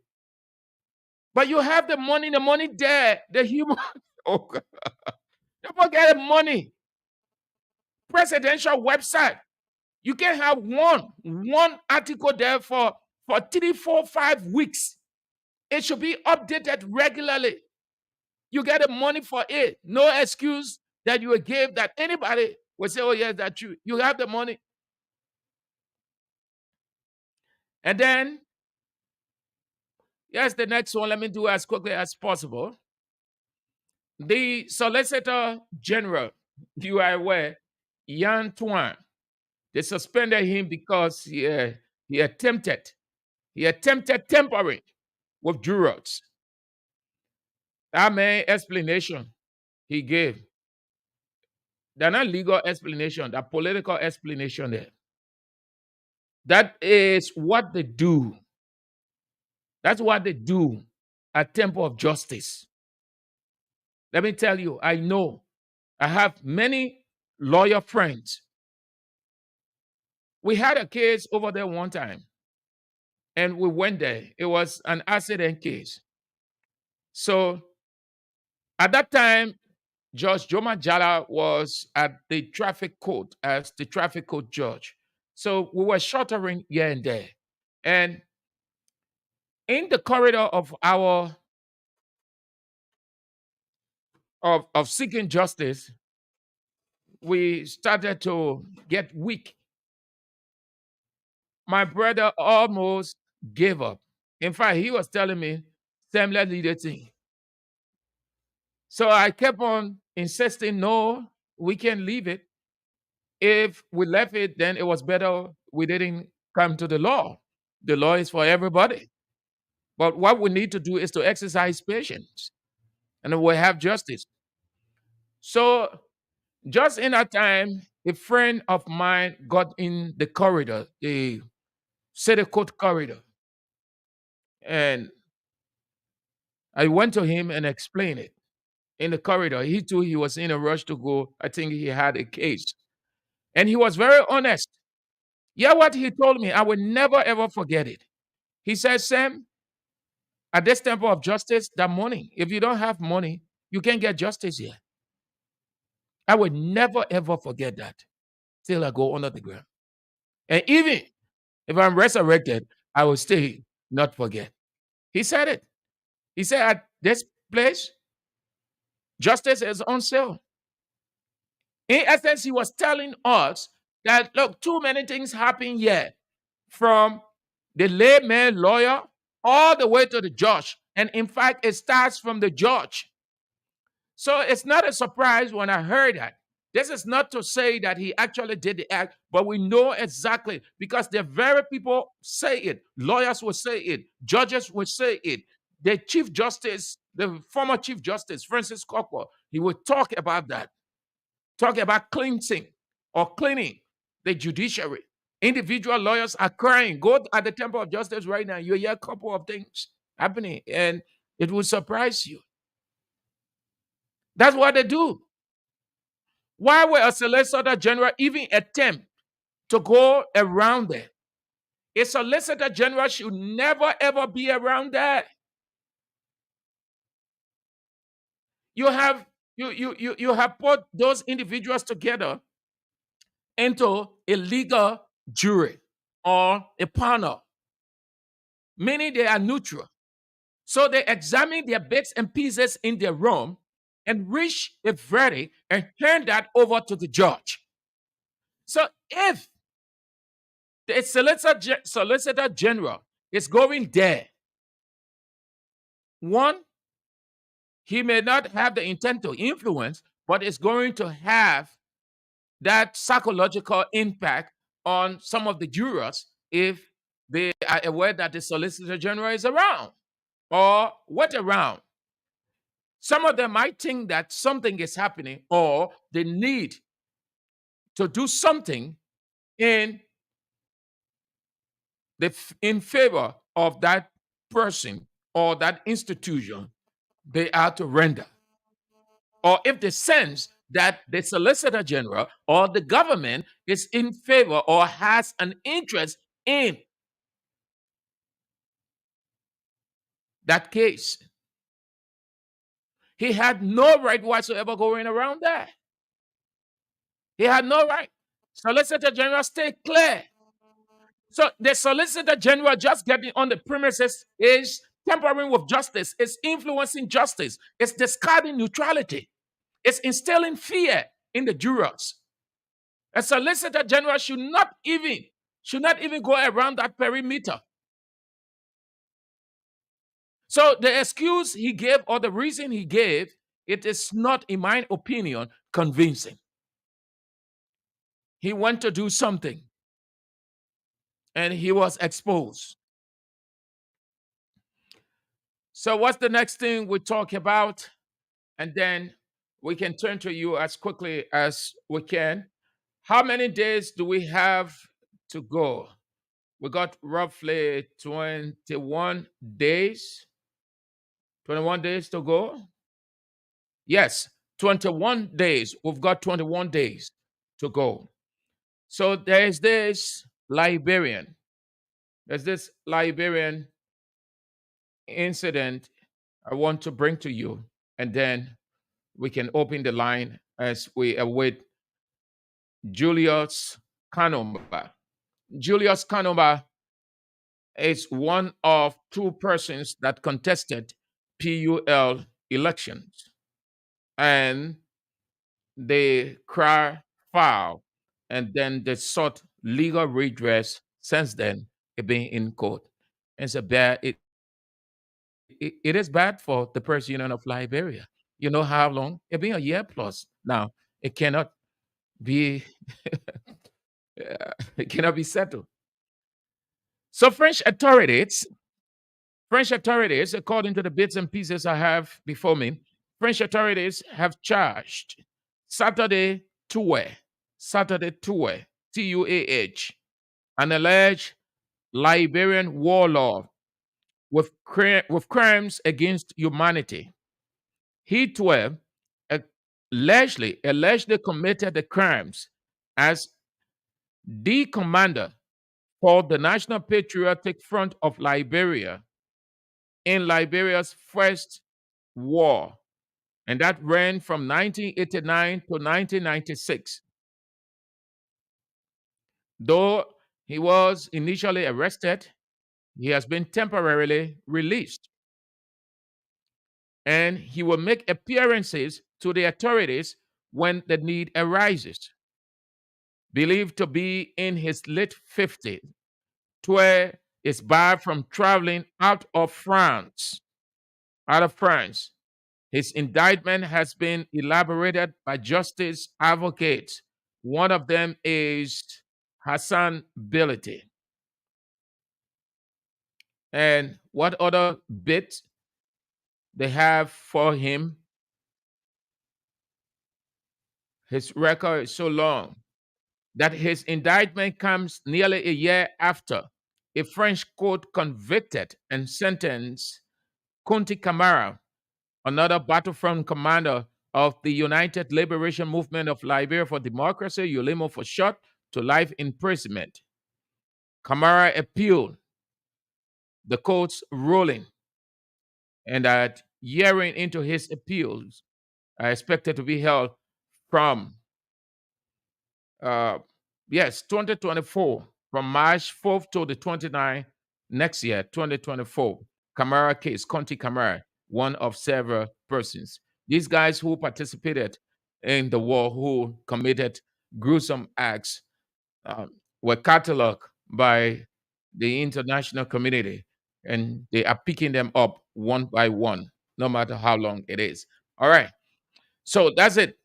But you have the money there, the human. Oh, God. Don't forget the money. Presidential website. You can have one article there for 3, 4, 5 weeks. It should be updated regularly. You get the money for it. No excuse that you will give that anybody will say, oh, yes, that's true. You have the money. And then, yes, the next one, let me do as quickly as possible. The Solicitor General, you are aware, Yan Tuan, they suspended him because he attempted tampering with jurors. That main explanation he gave, they're not legal explanation, they're political explanation there. That is what they do. That's what they do at Temple of Justice. Let me tell you, I know. I have many lawyer friends. We had a case over there one time, and we went there. It was an accident case. So at that time, Judge Joma Jala was at the traffic court as the traffic court judge. So we were shuttering here and there. And in the corridor of our of seeking justice, we started to get weak. My brother almost gave up. In fact, he was telling me, Sam, let's leave the thing. So I kept on insisting, no, we can leave it. If we left it, then it was better we didn't come to the law. The law is for everybody. But what we need to do is to exercise patience, and we'll have justice. So just in that time, a friend of mine got in the corridor, the city court corridor. And I went to him and explained it in the corridor. He too, he was in a rush to go. I think he had a case. And he was very honest. Yeah, what he told me, I will never ever forget it. He said, Sam, at this temple of justice, that morning, if you don't have money, you can't get justice here. I will never ever forget that till I go under the ground. And even if I'm resurrected, I will still not forget. He said it. He said, at this place, justice is on sale. In essence, he was telling us that, look, too many things happen here, from the layman lawyer all the way to the judge. And in fact, it starts from the judge. So it's not a surprise when I heard that. This is not to say that he actually did the act, but we know exactly, because the very people say it. Lawyers will say it. Judges will say it. The Chief Justice, the former Chief Justice, Francis Cockrell, he will talk about that. Talk about cleansing or cleaning the judiciary. Individual lawyers are crying. Go at the Temple of Justice right now. You hear a couple of things happening, and it will surprise you. That's what they do. Why would a Solicitor General even attempt to go around there? A Solicitor General should never ever be around that. You have you have put those individuals together into a legal jury or a panel, meaning they are neutral. So they examine their bits and pieces in their room and reach a verdict and turn that over to the judge. So if the solicitor general is going there, one, he may not have the intent to influence, but it's going to have that psychological impact on some of the jurors if they are aware that the solicitor general is around or what around. Some of them might think that something is happening or they need to do something in in favor of that person or that institution they are to render. Or if they sense that the solicitor general or the government is in favor or has an interest in that case, he had no right whatsoever going around that. He had no right. Solicitor General, stay clear. So the Solicitor General just getting on the premises is tampering with justice, it's influencing justice, it's discarding neutrality, it's instilling fear in the jurors. A Solicitor General should not even go around that perimeter. So the excuse he gave or the reason he gave, it is not, in my opinion, convincing. He went to do something and he was exposed. So, what's the next thing we talk about? And then we can turn to you as quickly as we can. How many days do we have to go? We got roughly 21 days. 21 days to go? Yes, 21 days. We've got 21 days to go. So there's this Liberian. There's this Liberian incident I want to bring to you, and then we can open the line as we await Julius Kanumba. Julius Kanumba is one of two persons that contested PUL elections, and they cry foul, and then they sought legal redress. Since then, it been in court. It's a bad. It is bad for the Press Union of Liberia. You know how long? It been a year plus now. It cannot be it cannot be settled. So French authorities, according to the bits and pieces I have before me, French authorities have charged Saturday Toué, Saturday Toué, Tuah, an alleged Liberian warlord with crimes against humanity. He too allegedly committed the crimes as the commander for the National Patriotic Front of Liberia in Liberia's first war, and that ran from 1989 to 1996. Though he was initially arrested, he has been temporarily released, and he will make appearances to the authorities when the need arises. Believed to be in his late 50s, Toué is barred from traveling out of France. His indictment has been elaborated by justice advocates. One of them is Hassan Bility. And what other bit they have for him? His record is so long that his indictment comes nearly a year after a French court convicted and sentenced Kunti Kamara, another battlefront commander of the United Liberation Movement of Liberia for Democracy, ULIMO for short, to life imprisonment. Kamara appealed the court's ruling, and that hearing into his appeals, are expected to be held from, yes, 2024, from March 4th to the 29th next year, 2024. Camara case, Conti Camara, one of several persons. These guys who participated in the war, who committed gruesome acts, were cataloged by the international community, and they are picking them up one by one, no matter how long it is. All right. So that's it.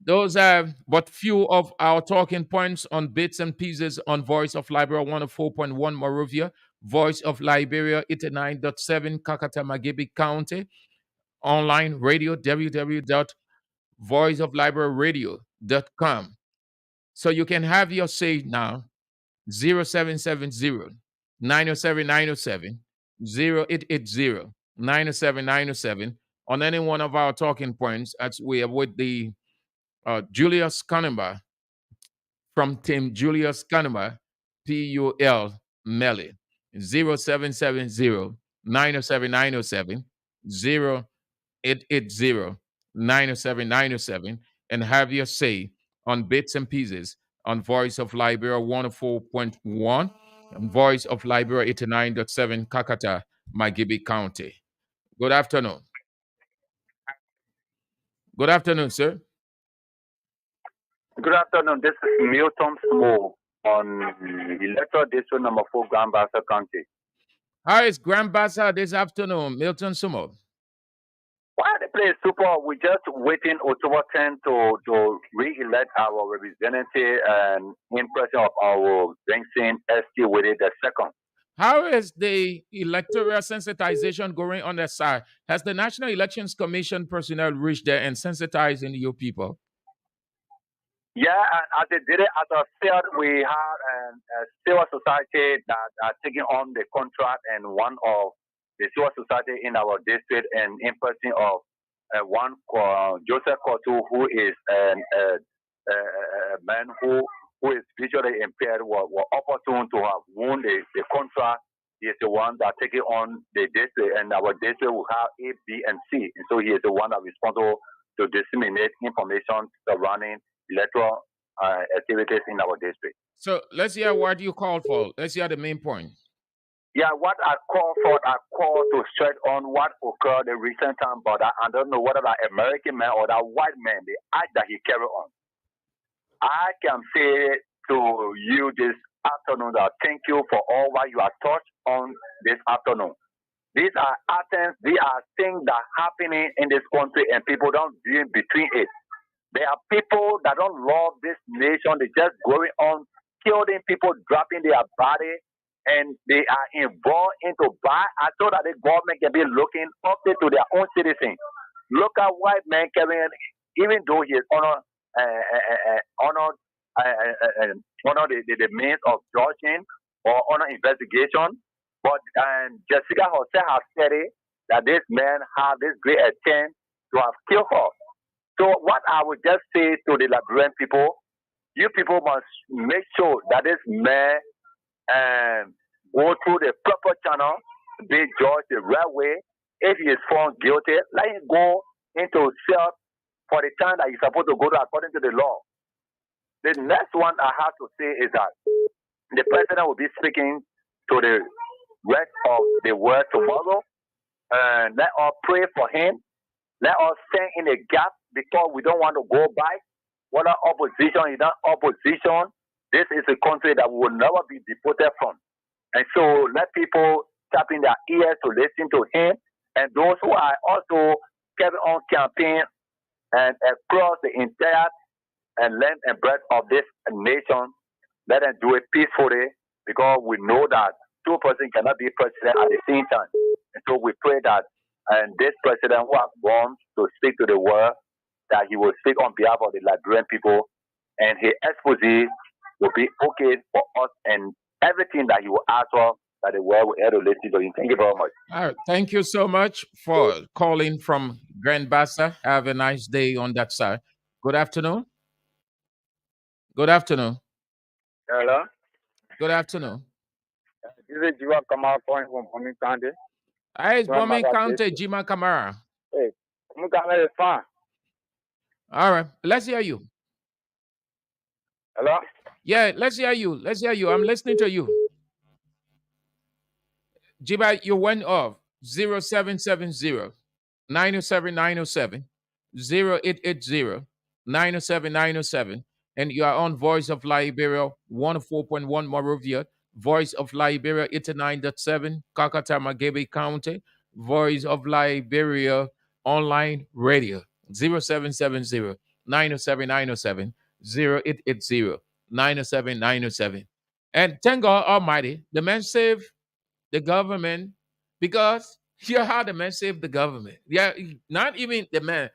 Those are but few of our talking points on bits and pieces on Voice of Liberia 104.1 Morovia, Voice of Liberia 89.7 Kakata Magibi County, online radio www.voiceofliberaradio.com. So you can have your say now. 0770 907 907 0880 907 907 on any one of our talking points as we are with the Julius Kanema from Team Julius Kanema, PUL Melly, 0770 907 907 0880 907 907 and have your say on bits and pieces on Voice of Liberia 104.1 and Voice of Liberia 89.7 Kakata, Magibi County. Good afternoon. Good afternoon, sir. Good afternoon. This is Milton Small on Electoral District number 4, Grand Bassa County. How is Grand Bassa this afternoon, Milton Sumo? Well, the place is super. We're just waiting October 10 to re-elect our representative and in person of our Vincent ST with it the second. How is the electoral sensitization going on that side? Has the National Elections Commission personnel reached there and sensitizing your people? Yeah, and as they did it, as I said, we have a civil society that are taking on the contract, and one of the civil society in our district, and in person of one Joseph Kotu, who is a man who is visually impaired, were opportune to have won the contract. He is the one that taking on the district, and our district will have A, B, and C. And so he is the one that is responsible to disseminate information surrounding electoral activities in our district. So let's hear what you called for. Let's hear the main point. Yeah, what I call to straight on what occurred in recent time, but I don't know whether that American man or that white man, the act that he carried on. I can say to you this afternoon that thank you for all what you have touched on this afternoon. These are actions, these are things that are happening in this country and people don't view between it. There are people that don't love this nation. They just going on killing people, dropping their body, and they are involved into bad. I thought that the government can be looking up to their own citizens. Look at white man carrying, even though he is honored the means of judging or honor investigation. But Jessica herself has said it, that this man had this great attempt to have killed her. So what I would just say to the Liberian people, you people must make sure that this man go through the proper channel, be judged the right way. If he is found guilty, let him go into cell for the time that he's supposed to go to according to the law. The next one I have to say is that the president will be speaking to the rest of the world tomorrow, and let us pray for him. Let us stand in the gap because we don't want to go back. Whether opposition is not opposition, this is a country that we will never be deported from. And so let people tap in their ears to listen to him. And those who are also carrying on campaign and across the entire length and breadth of this nation, let them do it peacefully because we know that two persons cannot be president at the same time. And so we pray that and this president who has gone to speak to the world, that he will speak on behalf of the Liberian people, and his expose will be okay for us, and everything that he will ask for, that the world will hear to listen to him. Thank you very much. All right. Thank you so much for calling from Grand Bassa. Have a nice day on that side. Good afternoon. Good afternoon. Hello? Good afternoon. This is Jiwa Kamal calling from Bombing County. Hi, it's Bombing County, Jima Kamara. Hey, I'm going to fine. All right. Let's hear you. Hello? Yeah, let's hear you. Let's hear you. I'm listening to you. Jiba, you went off 0770 907 907 0880 907 907, and you are on Voice of Liberia 104.1 Morovia, Voice of Liberia 89.7 Kakata Magebe County, Voice of Liberia Online Radio 0770 907 907 0880 907 907. And thank God Almighty, the man saved the government, because hear how the man saved the government. Yeah, not even the man.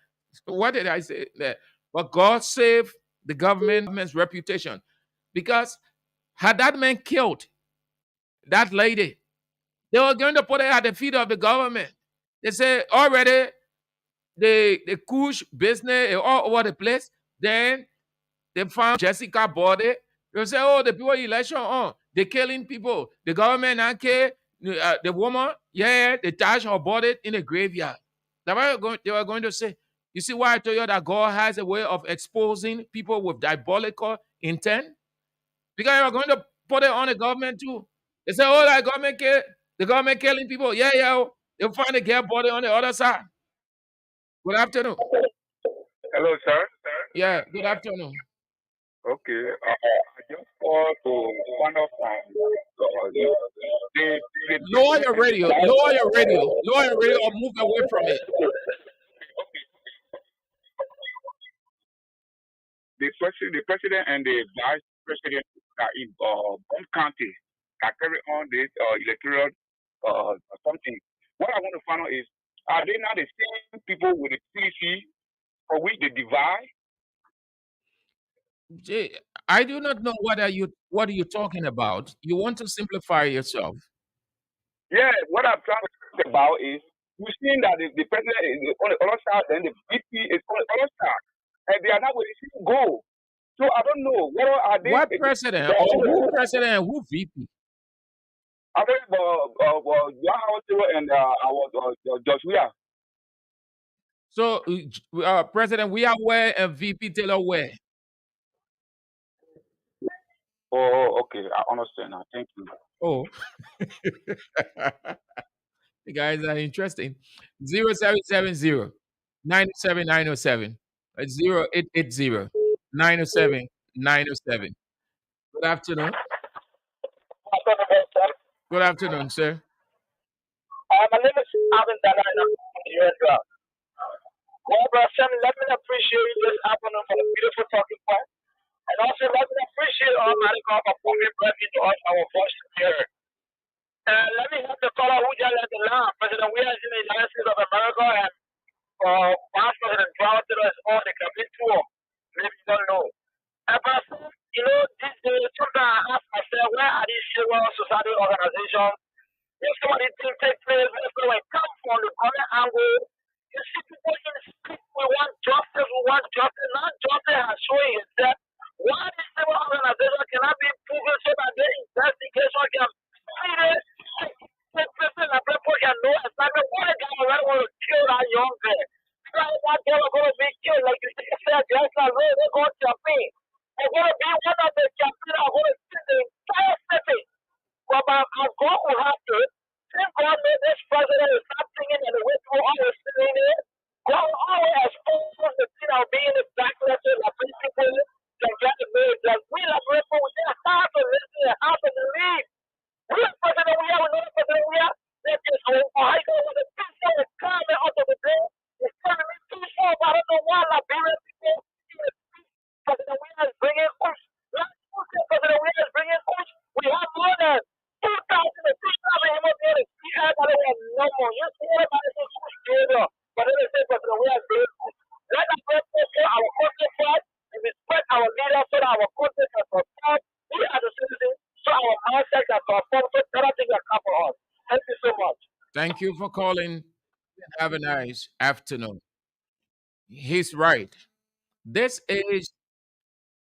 What did I say? But God saved the government's reputation, because had that man killed that lady, they were going to put her at the feet of the government. They say already the Kush business is all over the place. Then they found Jessica body. They say, oh, the people election on. They killing people. The government not care. The woman, yeah, they touch her body in a graveyard. They were going to say, you see why I told you that God has a way of exposing people with diabolical intent? Because they were going to put it on the government too. They say, oh, the government killing people. Yeah, yeah. Oh, they'll find a girl body on the other side. Good afternoon. Hello, sir. Yeah, good afternoon. Okay. I just called to one of Lower your radio, lower your radio, lower your radio, or move away from it. the president and the vice president are in Bond County that carry on this electoral something. What I want to find out is, are they not the same people with the CC for which they divide? I do not know what are you talking about. You want to simplify yourself. Yeah, what I'm trying to talk about is, you've seen that the president is on the other side and the VP is on the other side, and they are not with the same goal. So I don't know whether are they. What president or who president and who VP? I think John and Joshua. So, President, we are where and VP Taylor where? Oh, okay. I understand now. Thank you. Oh, the guys are interesting. 0770 907 907 0880 907 907. Good afternoon. Good afternoon, sir. My name is Alvin Dalina from the US. Well, brother Sammy, let me appreciate you this afternoon for the beautiful talking point. And also let me appreciate Almighty God for pouring breath into us, our voice to be heard. And let me have the caller who just left the line. President, we are in the United States of America, and Vice President Donald Taylor is on the campaign tour. Maybe you don't know. And but you know, this sometimes I ask myself, where are these civil society organizations? If some of these things take place, where it comes from the government angle, you see people in the street, we want justice, we want justice. Not justice has shown itself. Why these civil organizations cannot be proven so that their investigation can see it, people can know exactly what the government want to kill that young girl. That girl is going to be killed, like you said, just like they're going to campaign. They're going to be one of the campaign that are going to see the entire city. But our God will have to, since God made this president is not thinking and the way people always sitting there, God will always expose the thing of being the backlash that people can get the made. Like we like people, we just have to listen and have to believe. We are president, we are another president, we are. That is high school with a peaceful and comment out of the day. It's trying to be peaceful, but I don't know why Liberian people, President Williams bringing push. Last Tuesday, President Williams bringing push. We have more than 2,000 to 3,000 human beings. We have no more. You see everybody say push together. But then they say President Williams bringing push. Let us respect our country first and respect our leaders so that our country can perform. We as a citizen, so our mindset can perform so everything can come for us. Thank you so much. Thank you for calling. Have a nice afternoon. He's right. This is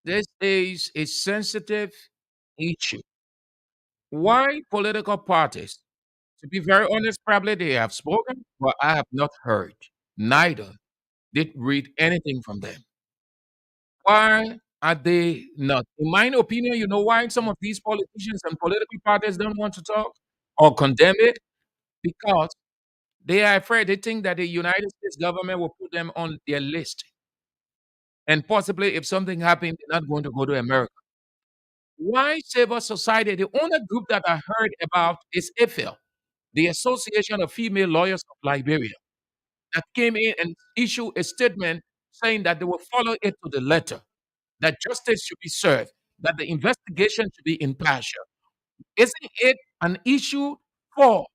this is a sensitive issue. Why political parties? To be very honest, probably they have spoken, but I have not heard. Neither did read anything from them. Why are they not? In my opinion, you know why some of these politicians and political parties don't want to talk or condemn it? Because they are afraid. They think that the United States government will put them on their list. And possibly, if something happens, they're not going to go to America. Why Civil Society? The only group that I heard about is AFL, the Association of Female Lawyers of Liberia, that came in and issued a statement saying that they will follow it to the letter, that justice should be served, that the investigation should be impartial. Isn't it an issue for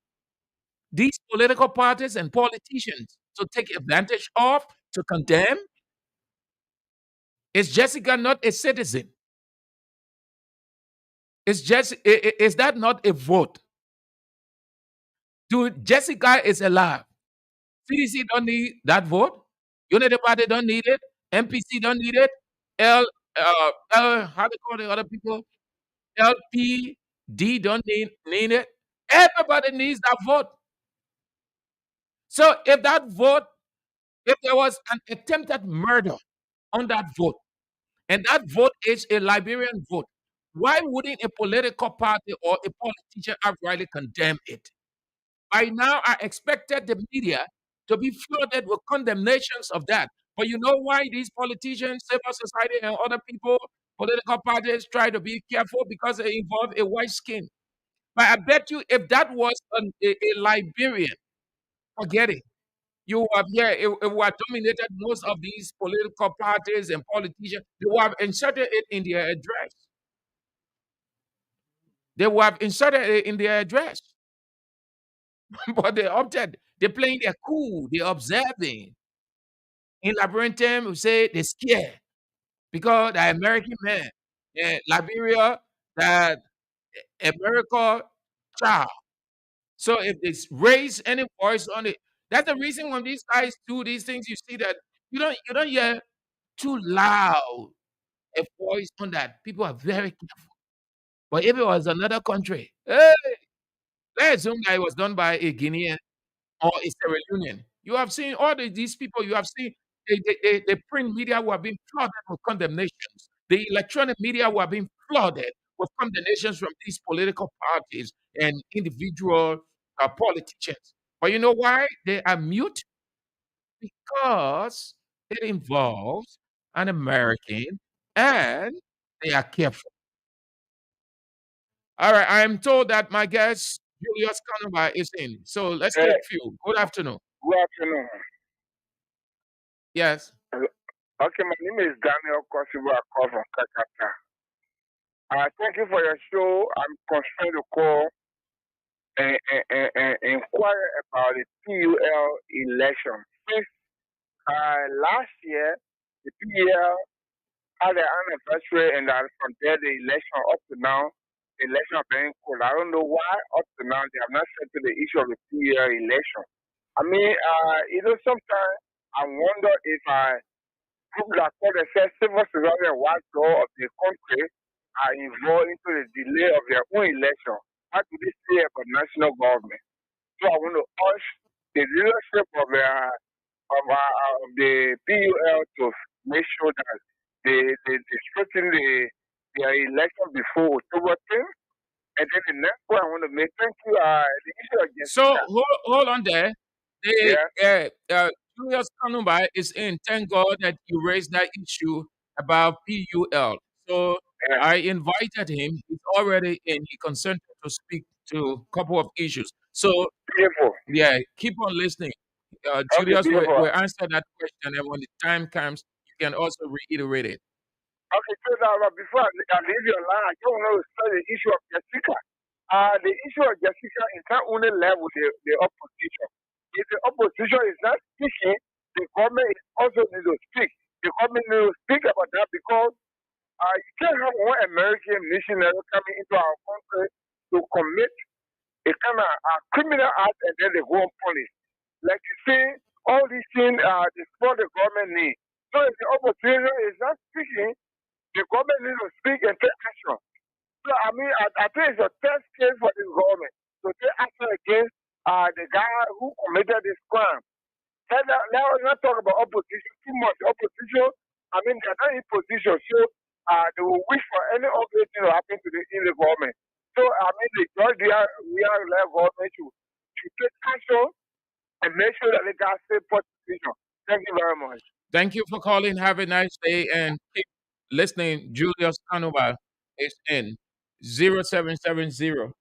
these political parties and politicians to take advantage of, to condemn? Is Jessica not a citizen? Is that not a vote? Do Jessica is alive? CDC don't need that vote. Unity Party don't need it. MPC don't need it. How they call the other people? LPD don't need it. Everybody needs that vote. So if that vote, if there was an attempted murder on that vote, and that vote is a Liberian vote, why wouldn't a political party or a politician outrightly condemn it? By now, I expected the media to be flooded with condemnations of that. But you know why these politicians, civil society, and other people, political parties try to be careful? Because they involve a white skin. But I bet you if that was a Liberian, forget it. You have here, it would have dominated most of these political parties and politicians. They would have inserted it in their address. They would have inserted it in their address. But they opted, they're playing their cool, they're observing. In Liberian we say they're scared because the American man, Liberia, that America child. So if they raise any voice on it, that's the reason when these guys do these things, you see that you don't hear too loud a voice on that. People are very careful. But if it was another country, hey, let's assume that it was done by a Guinean or a Sierra Leonean. You have seen all these people, you have seen the print media who have been flooded with condemnations. The electronic media who have been flooded with condemnations from these political parties and individual politicians. But you know why they are mute? Because it involves an American and they are careful. All right, I am told that my guest, Julius Canova, is in. So let's Hey, take few. Good afternoon. good afternoon. Yes. Okay, my name is Daniel Kosibu. I call from Kakata. Thank you for your show. I'm constrained to call and inquire about the PUL election. Since last year, the PUL had an anniversary, and from there, the election up to now, the election has been cool. I don't know why up to now they have not settled the issue of the PUL election. I mean, sometimes I wonder if people that call themselves civil society and watchdog of the country are involved into the delay of their own election. What do they say about national government? So I want to urge the leadership of the PUL to make sure that they straighten their election before October 10th. And then the next point I want to make, thank you, the issue of So Jessica. hold on there. The Yeah, Julius Kanumba is in. Thank God that you raised that issue about PUL. So yeah, I invited him. He's already in. He consented to speak to a couple of issues. So beautiful. yeah, keep on listening. Okay, Julius beautiful. will answer that question, and when the time comes, you can also reiterate it. Okay, so now before I leave your line, I just want to say the issue of Jessica. The issue of Jessica is not only level the opposition. If the opposition is not speaking, the government is also need to speak. The government need to speak about that because you can't have one American missionary coming into our country to commit a kind of criminal act and then they go unpunished. Like you say, all these things is what the government needs. So if the opposition is not speaking, the government needs to speak and take action. So I mean, I think it's a test case for this government to take action against the guy who committed this crime. Let us not talk about opposition too much. Opposition I mean, they're not in position, so they will wish for any ugly thing to happen to the in the government. So I mean, the judge we are like government should take action and make sure that they got stay put position. Thank you very much. Thank you for calling. Have a nice day and keep listening. Julius Canova is in 0770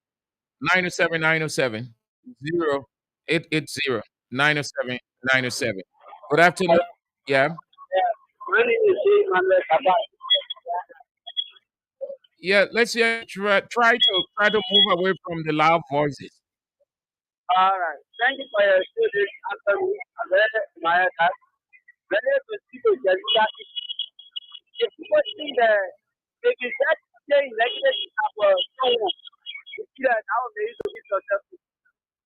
907 0880 Good afternoon. Yeah. Yeah, let's try to move away from the loud voices. All right. Thank you for your students. After we are very admire that. Very good people just start. If people see that if you get stay elected our someone, you see that our may to be successful.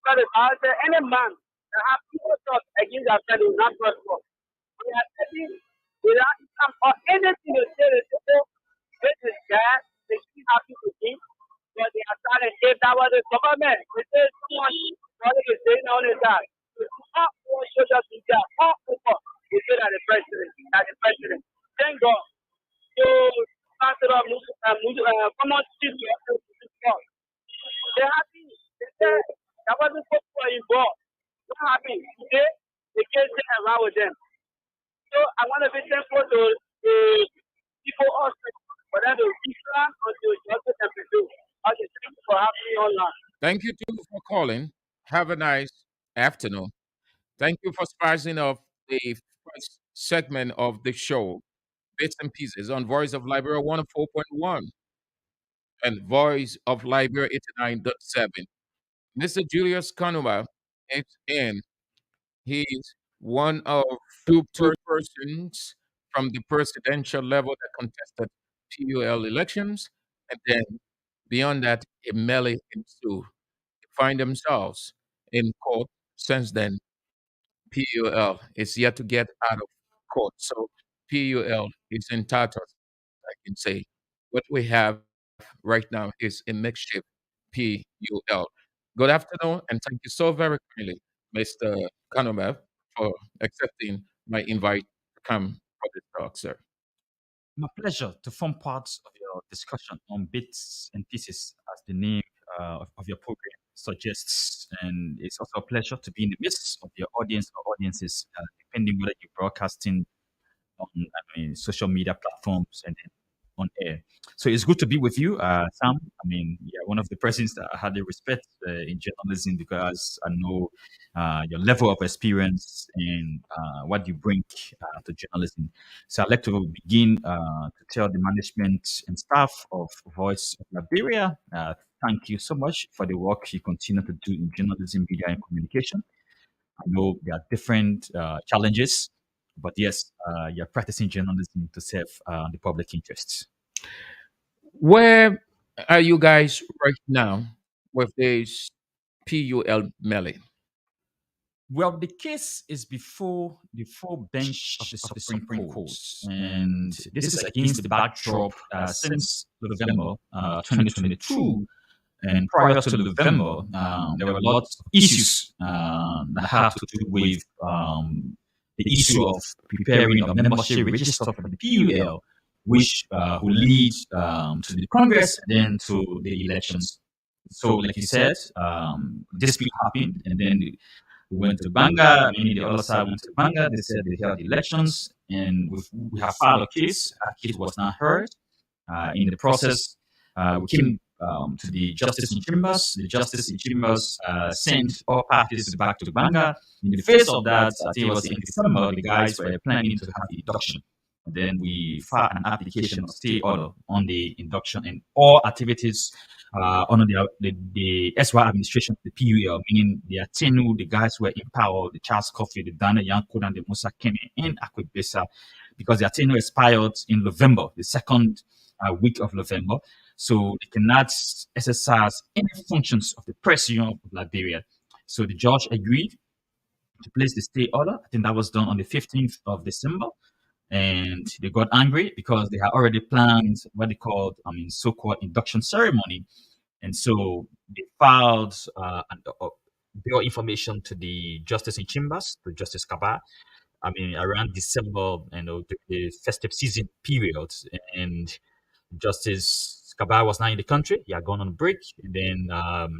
But if I say any man that have people talk against our fellow not prosper. We are taking without some or anything to say to people, this is bad, they should happy to think. But they are starting if that was the government, we say someone wanted to say on the side. All shows us in there, all over. We say that the president. Thank God. So, Pastor of common chief, they happy. They said that wasn't supposed to be involved. What happened? Today, they can't sit around with them. So I want to be thankful to the people also for them to listen until justice and pursue. Okay, thank you for having me online. Thank you too for calling. Have a nice afternoon. Thank you for spicing up the first segment of the show, Bits and Pieces, on Voice of Liberia 104.1 and Voice of Liberia 89.7. Mr. Julius Kanuma is in. He's one of two persons from the presidential level that contested PUL elections. And then beyond that, a melee ensued. They find themselves in court since then. PUL is yet to get out of court. So PUL is entitled, I can say. What we have right now is a makeshift PUL. Good afternoon, and thank you so very kindly, Mr. Kanomev, for accepting my invite to come for this talk, sir. My pleasure to form part of your discussion on bits and pieces, as the name of your program suggests. And it's also a pleasure to be in the midst of your audience or audiences, depending whether you're broadcasting on social media platforms and then on air. So it's good to be with you, Sam. I mean, yeah, one of the persons that I had the respect in journalism because I know your level of experience and what you bring to journalism. So I'd like to begin to tell the management and staff of Voice of Liberia, thank you so much for the work you continue to do in journalism, media, and communication. I know there are different challenges, but yes, you're practicing journalism to serve the public interests. Where are you guys right now with this PUL melee? Well, the case is before the full bench of the Supreme Court, and this is against the backdrop since November 2022. And prior to November, there were lots of issues that have to do with the issue of preparing a membership register for the PUL, which will lead to the Congress and then to the elections. So, like you said, this will happen, and then we went to Banga. I mean, the other side went to Banga. They said they held elections, and we have filed a case. Our case was not heard. In the process, we came to the justice in chambers. The justice in chambers sent all parties back to Banga. In the face of that, I think it was in December, the guys were planning to have the induction. And then we filed an application of stay order on the induction and all activities under the SY administration of the PUL, meaning the Atenu, the guys who were in power, the Charles Coffey, the Dana Yankud, and the Musa Kene and Akwebesa, because the Atenu expired in November, the second week of November. So they cannot exercise any functions of the President of Liberia. So the judge agreed to place the stay order. I think that was done on the 15th of December. And they got angry because they had already planned what they called, so-called induction ceremony. And so they filed their information to the justice in chambers, to Justice Kaba, around December, the festive season period, and Justice Kabah was not in the country. He had gone on break. And then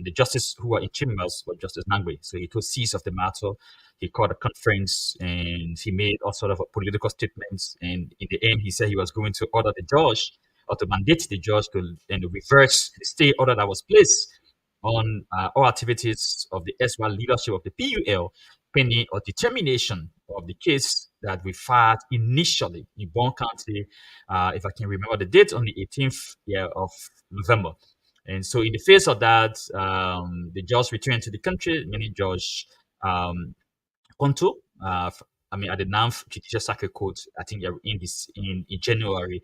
the justice who were in chambers were Justice Nangwe. So he took cease of the matter. He called a conference and he made all sort of political statements. And in the end, he said he was going to order the judge or to mandate the judge to reverse the stay order that was placed on all activities of the SY leadership of the PUL pending or determination of the case that we filed initially in Bond County, if I can remember the date, on the 18th of November. And so, in the face of that, the judge returned to the country, meaning Judge Konto. At the 9th Judicial Circuit Court, I think in January.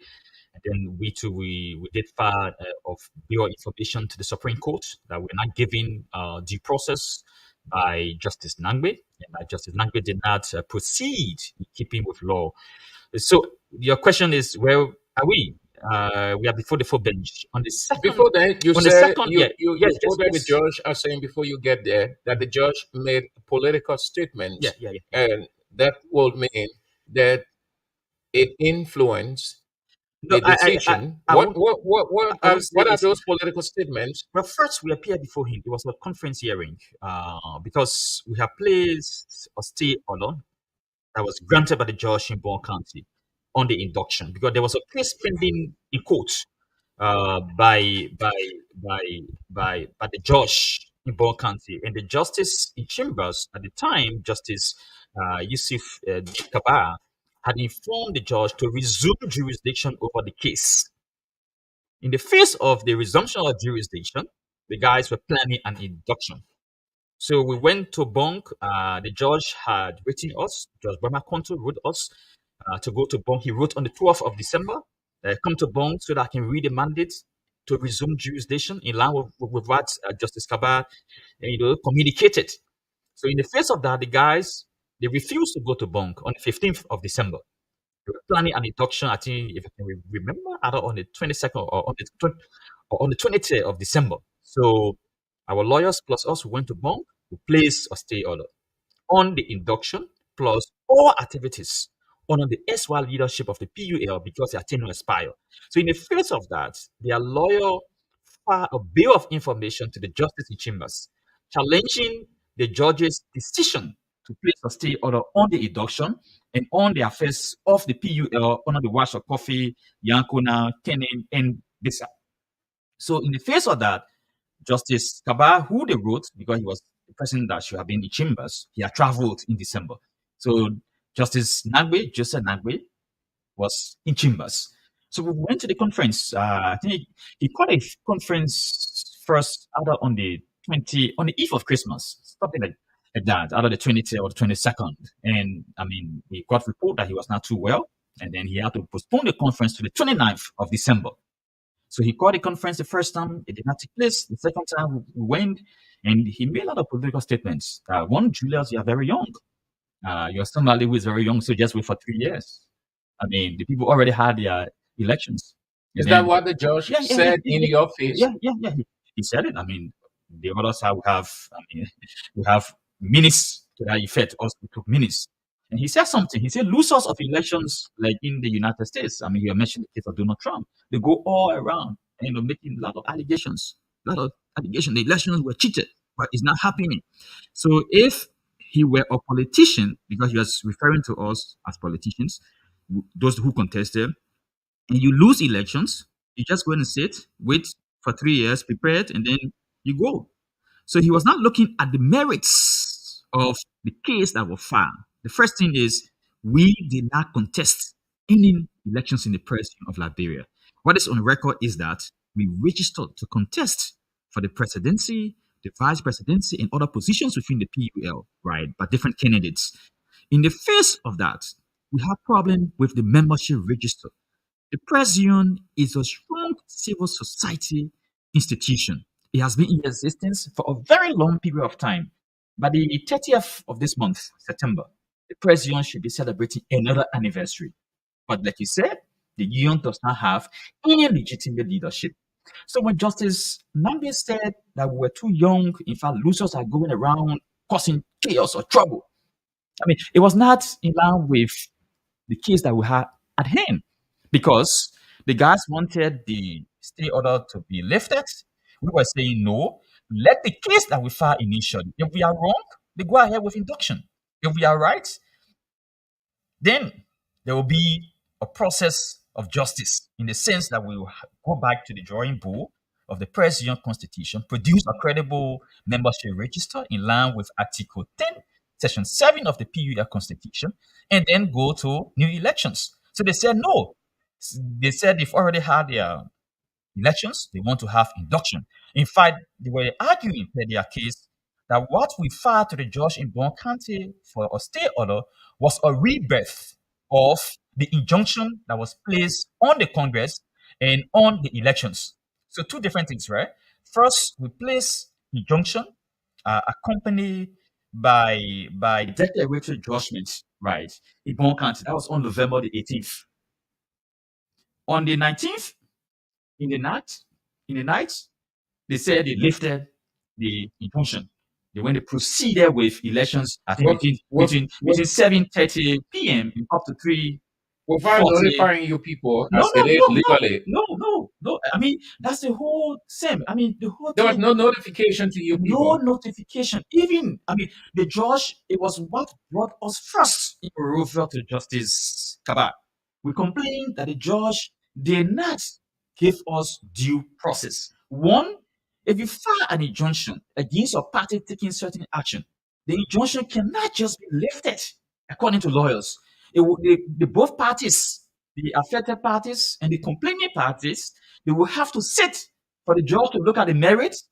And then we too, we did file of your information to the Supreme Court that we're not giving due process by Justice Nangbe, and that Justice Nangbe did not proceed in keeping with law. So your question is, where are we? We are before the full bench. On the second, Before that, you on the said second, you quoted the judge as saying before you get there that the judge made political statements, and that will mean that it influenced No, the decision. What are those political statements? Well, first we appeared before him. It was a conference hearing because we have placed a stay order that was granted by the judge in Bond County on the induction because there was a case pending in court by the judge in Bond County, and the justice in chambers at the time, Justice Yusuf Kabah, had informed the judge to resume jurisdiction over the case. In the face of the resumption of jurisdiction, the guys were planning an induction. So we went to Bonk. The judge had written us, Judge Burma Konto wrote us to go to Bonk. He wrote on the 12th of December, come to Bonk so that I can read the mandate to resume jurisdiction in line with what Justice Kabah communicated. So in the face of that, the guys, they refused to go to Bonk on the 15th of December. They were planning an induction, I think, if I can remember, either on the 22nd or on the 20th of December. So our lawyers plus us went to Bonk to place a stay order on the induction plus all activities under the SY leadership of the PUL because their tenure expired. So in the face of that, their lawyer filed a bill of information to the justice in chambers, challenging the judge's decision to place a stay order on the induction and on the affairs of the PUL under the watch of Kofi, Yankona, Kenan, and Bisa. So in the face of that, Justice Kabah, who they wrote, because he was the person that should have been in chambers, he had traveled in December. So Justice Nagbe, Joseph Nagbe, was in chambers. So we went to the conference. I think he called a conference first either on the eve of Christmas, something like that, either the 20th or the 22nd. And we got report that he was not too well, and then he had to postpone the conference to the 29th of December. So he called the conference the first time, it did not take place. The second time we went, and he made a lot of political statements. One, Julius, you are very young. You're somebody who is very young, so just wait for 3 years. The people already had their elections. Is that what the judge said in your face? Yeah. He said it. The other side we have minutes to that effect. Also, we took minutes. And he said something. He said, losers of elections, like in the United States, you mentioned the case of Donald Trump, they go all around and making a lot of allegations. The elections were cheated, but it's not happening. So if he were a politician, because he was referring to us as politicians, those who contested, and you lose elections, you just go and sit, wait for 3 years, prepared, and then you go. So he was not looking at the merits of the case that were filed. The first thing is, we did not contest any elections in the President of Liberia. What is on record is that we registered to contest for the presidency, the vice presidency, and other positions within the PUL, right, by different candidates. In the face of that, we have problem with the membership register. The President is a strong civil society institution. It has been in existence for a very long period of time. By the 30th of this month, September, the President should be celebrating another anniversary. But like you said, the union does not have any legitimate leadership. So when Justice Nambi said that we were too young, in fact, losers are going around causing chaos or trouble, I mean, it was not in line with the case that we had at hand because the guys wanted the stay order to be lifted. We were saying no. Let the case that we filed initially. If we are wrong, they go ahead with induction. If we are right, then there will be a process of justice in the sense that we will go back to the drawing board of the President Constitution, produce a credible membership register in line with Article 10, Section 7 of the PUR Constitution, and then go to new elections. So they said no. They said they've already had their elections, they want to have induction. In fact, they were arguing per their case that what we filed to the judge in Bon County for a stay order was a rebirth of the injunction that was placed on the Congress and on the elections. So two different things, right? First, we place injunction accompanied by declaratory judgment, right, in Bon County. That was on November the 18th. On the 19th, in the night, in the night, they said they lifted the injunction. They went to proceeded with elections. I think between 7:30 p.m. and up to 3. Without 40. notifying you people No, as no, it is no, legally. no. I mean, that's the whole same. I mean, the whole There was thing. no notification to you No people. notification. Even, I mean, the judge, it was what brought us first in refer to Justice Kabak. We complained that the judge did not give us due process. One, if you file an injunction against a party taking certain action, the injunction cannot just be lifted, according to lawyers. Both parties, the affected parties and the complaining parties, they will have to sit for the judge to look at the merits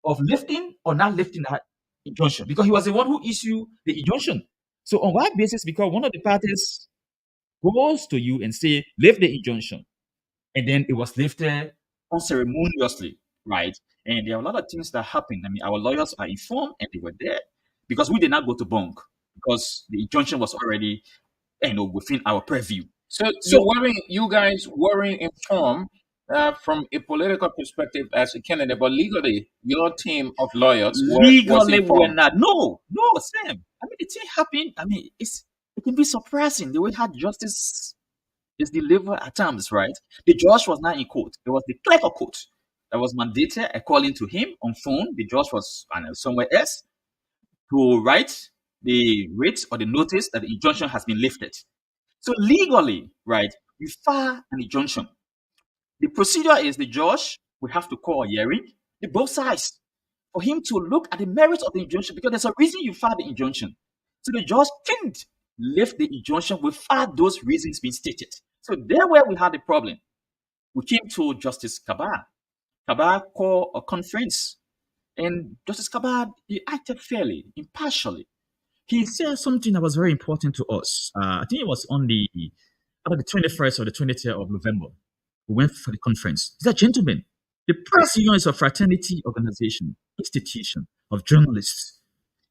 of lifting or not lifting that injunction because he was the one who issued the injunction. So on what basis? Because one of the parties goes to you and say lift the injunction, and then it was lifted unceremoniously, right? And there are a lot of things that happened. I mean, our lawyers are informed and they were there because we did not go to bunk because the injunction was already, within our purview. So So you guys weren't informed from a political perspective as a candidate, but legally, your team of lawyers was legally, we're informed. not. No, Sam. I mean, the thing happened. I mean, it can be surprising the way how justice is delivered at times, right? The judge was not in court. It was the clerk of court that was mandated according to him on phone. The judge was somewhere else to write the writ or the notice that the injunction has been lifted. So legally, right, we file an injunction. The procedure is the judge will have to call a hearing, the both sides, for him to look at the merits of the injunction because there's a reason you filed the injunction. So the judge can't lift the injunction without those reasons being stated. So there where we had the problem. We came to Justice Kabah. Kabah called a conference, and Justice Kabah, he acted fairly, impartially. He said something that was very important to us. I think it was on either the 21st or the 23rd of November. We went for the conference. He said, gentlemen, the press union is a fraternity organization, institution of journalists.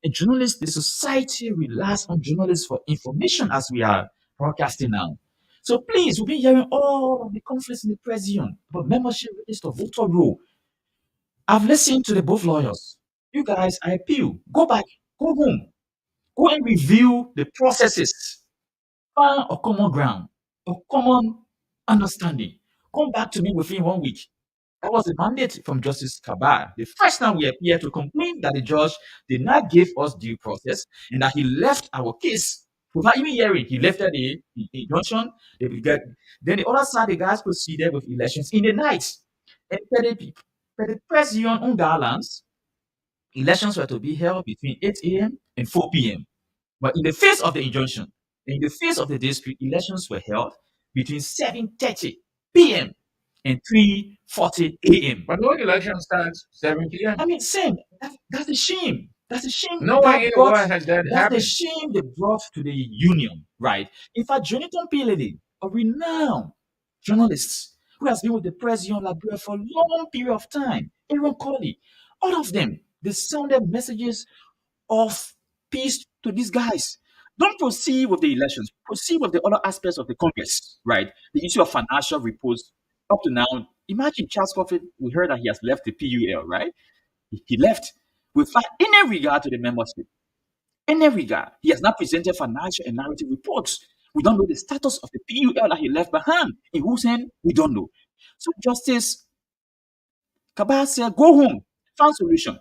A journalist, the society relies on journalists for information as we are broadcasting now. So please, we've been hearing all of the conflicts in the press union about membership register, voter roll. I've listened to the both lawyers. You guys, I appeal. Go back, go home, go and review the processes. Find a common ground, a common understanding. Come back to me within 1 week. That was the mandate from Justice Kabah. The first time we appeared to complain that the judge did not give us due process and that he left our case without even hearing. He left the injunction. Then the other side, the guys proceeded with elections in the night. And per the President on Garlands, elections were to be held between 8 a.m. and 4 p.m. But in the face of the injunction, in the face of the dispute, elections were held between 7:30 p.m. and 3:40 a.m. But no election starts 7 p.m. I mean, Sam, that's a shame. That's a shame Nowhere in the world has that that's the happened. shame they brought to the union, right? In fact, Jonathan Pilele, a renowned journalist who has been with the press union Liberia for a long period of time, Aaron Coley, all of them, they sounded messages of peace to these guys. Don't proceed with the elections. Proceed with the other aspects of the Congress, right? The issue of financial reports. Up to now, imagine Charles Coffin. We heard that he has left the PUL, right? He left without any regard to the membership. any regard. He has not presented financial and narrative reports. We don't know the status of the PUL that he left behind. In whose hand? We don't know. So Justice Kabah said, go home, found solution.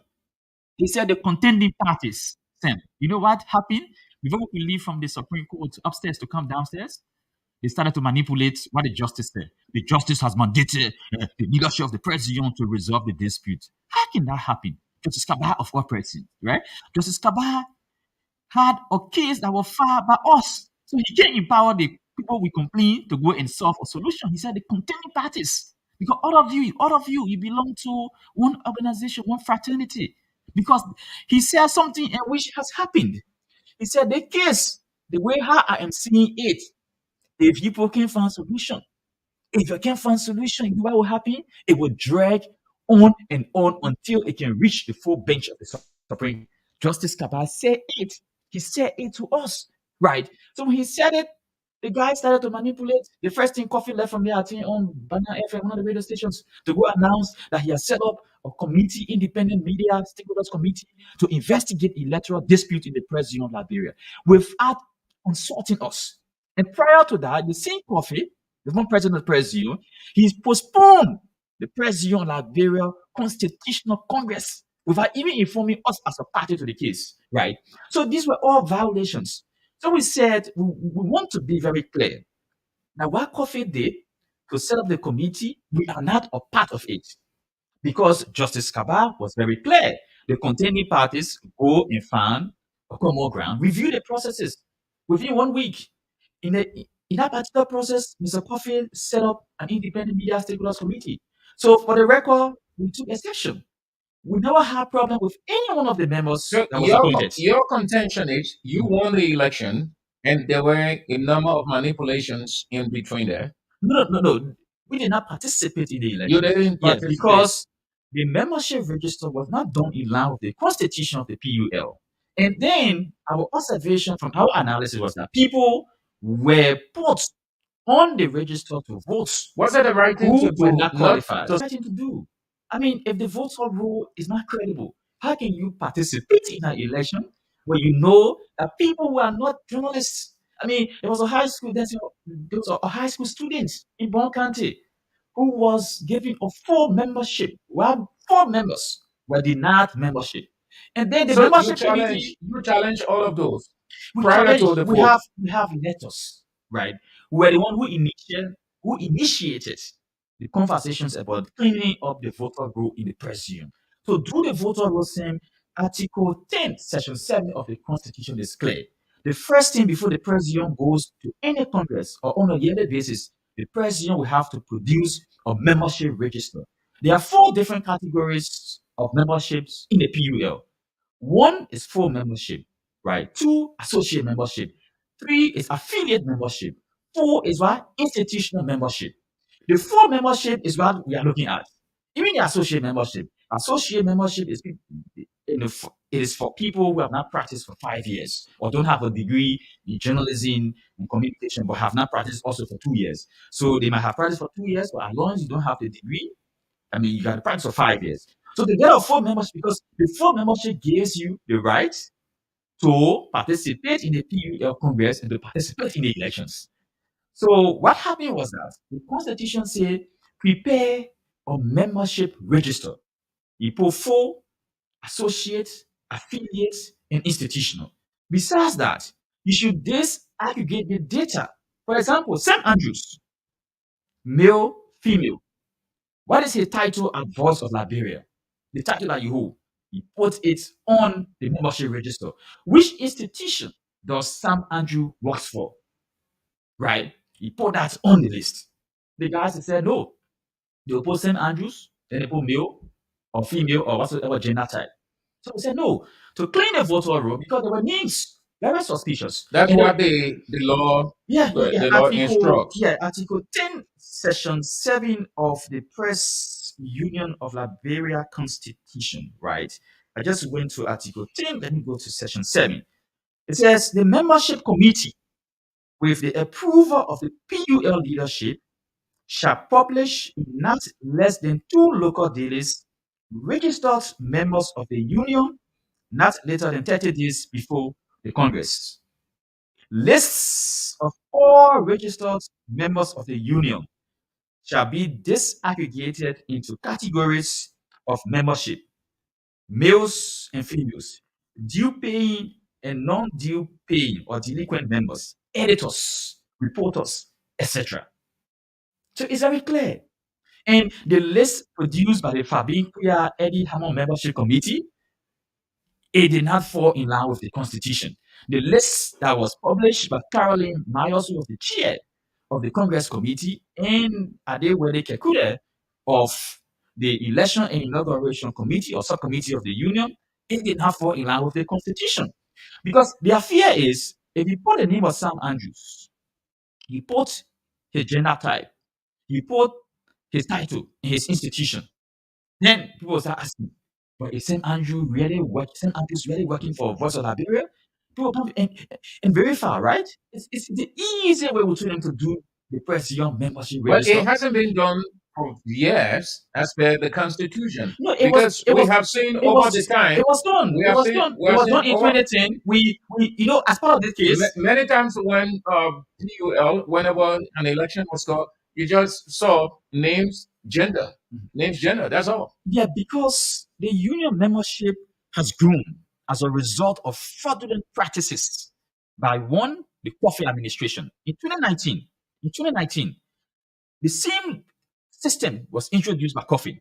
He said the contending parties, Sam, you know what happened? Before we could leave from the Supreme Court upstairs to come downstairs, they started to manipulate what the justice said. The justice has mandated the leadership of the president to resolve the dispute. How can that happen? Justice Kabah of all president, right? Justice Kabah had a case that was filed by us. So he can't empower the people we complain to go and solve a solution. He said the contending parties. Because all of you belong to one organization, one fraternity. Because he said something and which has happened. He said the case, the way how I am seeing it, if people can find solution, if you can't find solution, you know what will happen? It will drag on until it can reach the full bench of the Supreme. Justice Kabah said it. He said it to us, right? So when he said it, the guy started to manipulate. The first thing Coffee left from there, I think on Banana FM, one of the radio stations, to go announce that he has set up a committee, independent media stakeholders committee, to investigate electoral dispute in the President of Liberia without consulting us. And prior to that, the same Coffee, the one president of President, he's postponed the President of Liberia Constitutional Congress without even informing us as a party to the case, right? So these were all violations. So we said we want to be very clear. Now, what Coffee did to set up the committee, we are not a part of it because Justice Kabah was very clear. The contending parties go and find a common ground, review the processes within 1 week. In that particular process, Mr. Coffee set up an independent media stakeholders committee. So for the record, we took exception. We never had problem with any one of the members So that was appointed. your contention is you won the election and there were a number of manipulations in between there. No. We did not participate in the You election. didn't Yes, participate. because the membership register was not done in line with the constitution of the PUL. And then our observation from our analysis was that people were put on the register to vote Was it the right thing who to were do? not Not qualified. to It's nothing to do. I mean, if the voter roll is not credible, how can you participate in an election where you know that people who are not journalists? I mean, there was a high school, there was a high school student in Bon County who was given a full membership, while 4 members were denied membership. And then the So membership committee, you challenge all of those we prior challenge, to the we vote. have letters, right? We were the one who initiated the conversations about cleaning up the voter roll in the president. So through the voter roll system, Article 10, Section 7 of the Constitution is clear. The first thing before the president goes to any Congress or on a yearly basis, the president will have to produce a membership register. There are 4 different categories of memberships in the PUL. 1 is full membership, right? 2, associate membership. 3 is affiliate membership. 4 is what? Institutional membership. The full membership is what we are looking at. Even the associate membership. Associate membership is it is for people who have not practiced for 5 years or don't have a degree in journalism and communication, but have not practiced also for 2 years. So they might have practiced for 2 years, but as long as you don't have the degree, I mean, you got to practice for 5 years. So they get a full membership because the full membership gives you the right to participate in the PUL Congress and to participate in the elections. So what happened was that the Constitution said prepare a membership register. You put full, associate, affiliate, and institutional. Besides that, you should disaggregate the data. For example, St. Andrews, male, female. What is his title at Voice of Liberia? The title that you hold. You put it on the membership register. Which institution does Sam Andrew works for? Right? He put that on the list. The guys said no. They will put St. Andrews, then they put male or female or whatsoever gender type. So we said no. To clean the voter roll because there were names very suspicious. That's And what the law the law instructs. Article 10, Section 7 of the Press Union of Liberia Constitution, right? I just went to Article 10, let me go to Section 7. It says the membership committee, with the approval of the PUL leadership, shall publish in not less than 2 local dailies registered members of the union not later than 30 days before the Congress. Lists of all registered members of the union shall be disaggregated into categories of membership: males and females, due paying and non-due paying or delinquent members, editors, reporters, etc. So it's very clear. And the list produced by the Fabinquia Eddie Hammond Membership Committee, it did not fall in line with the Constitution. The list that was published by Caroline Myers, who was the chair of the Congress Committee, and Adewale Kekude of the Election and Inauguration Committee or Subcommittee of the Union, it did not fall in line with the Constitution. Because their fear is, if you put the name of Sam Andrews, you put his gender type, you put his title in his institution, then people start asking, but is St. Andrews really working for Voice of Liberia? People come and verify, right? It's the easier way to them to do the President membership Well, register. it hasn't been done for years as per the Constitution. No, Because we have seen over the time, it was done. we It have was seen, done. we It have was seen done in over 2010. We as part of this case, many times when PUL, whenever an election was called, you just saw names, gender. That's all. yeah, because the union membership has grown as a result of fraudulent practices by one, the Coffee administration. In 2019, the same system was introduced by Coffee.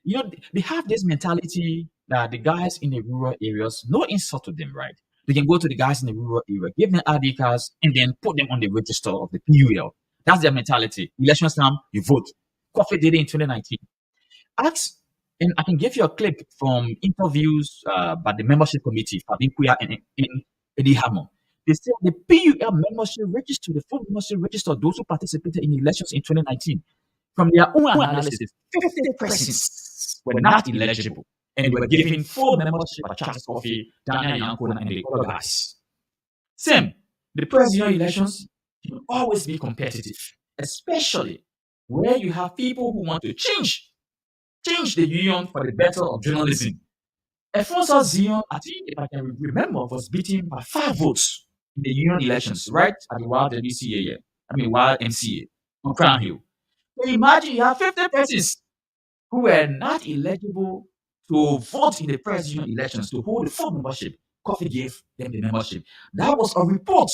They have this mentality that the guys in the rural areas, no insult to them, right? They can go to the guys in the rural area, give them ID cards, and then put them on the register of the PUL. That's their mentality. Election time, you vote. Coffee did it in 2019. Ask, and I can give you a clip from interviews by the membership committee, Fabinquia and Eddie Hammond. They said the PUL membership register, the full membership register, those who participated in the elections in 2019, from their own analysis, 50 persons were not eligible, and they were given full membership by Charles Coffee, Daniel Yankona, and the other guys. Same, the presidential elections can always be competitive, especially where you have people who want to change the union for the better of journalism. Alfonso Zion, I think if I can remember, was beaten by 5 votes in the union elections, right at the Wild WCA, Wild MCA on Crown Hill. So imagine you have 50 persons who were not eligible to vote in the presidential elections to hold the full membership. Coffee gave them the membership. That was a report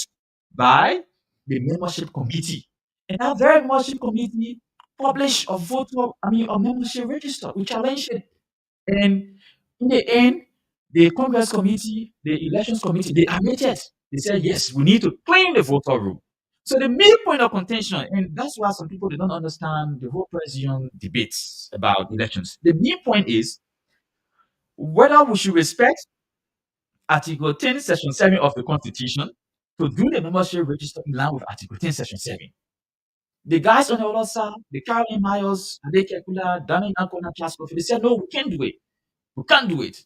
by the membership committee. And that very membership committee published a membership register. We challenged it. And in the end, the Congress committee, the elections committee, they admitted. They said, yes, we need to clean the voter roll. So the main point of contention, and that's why some people they don't understand the whole president debates about elections. The main point is whether we should respect Article 10, Section 7 of the Constitution to do the membership register in line with Article 10, Section 7. The guys on the other side, the Caroline Myers, Ade Kekula, Daniel Nankona, Chasko, they said, no, we can't do it. We can't do it.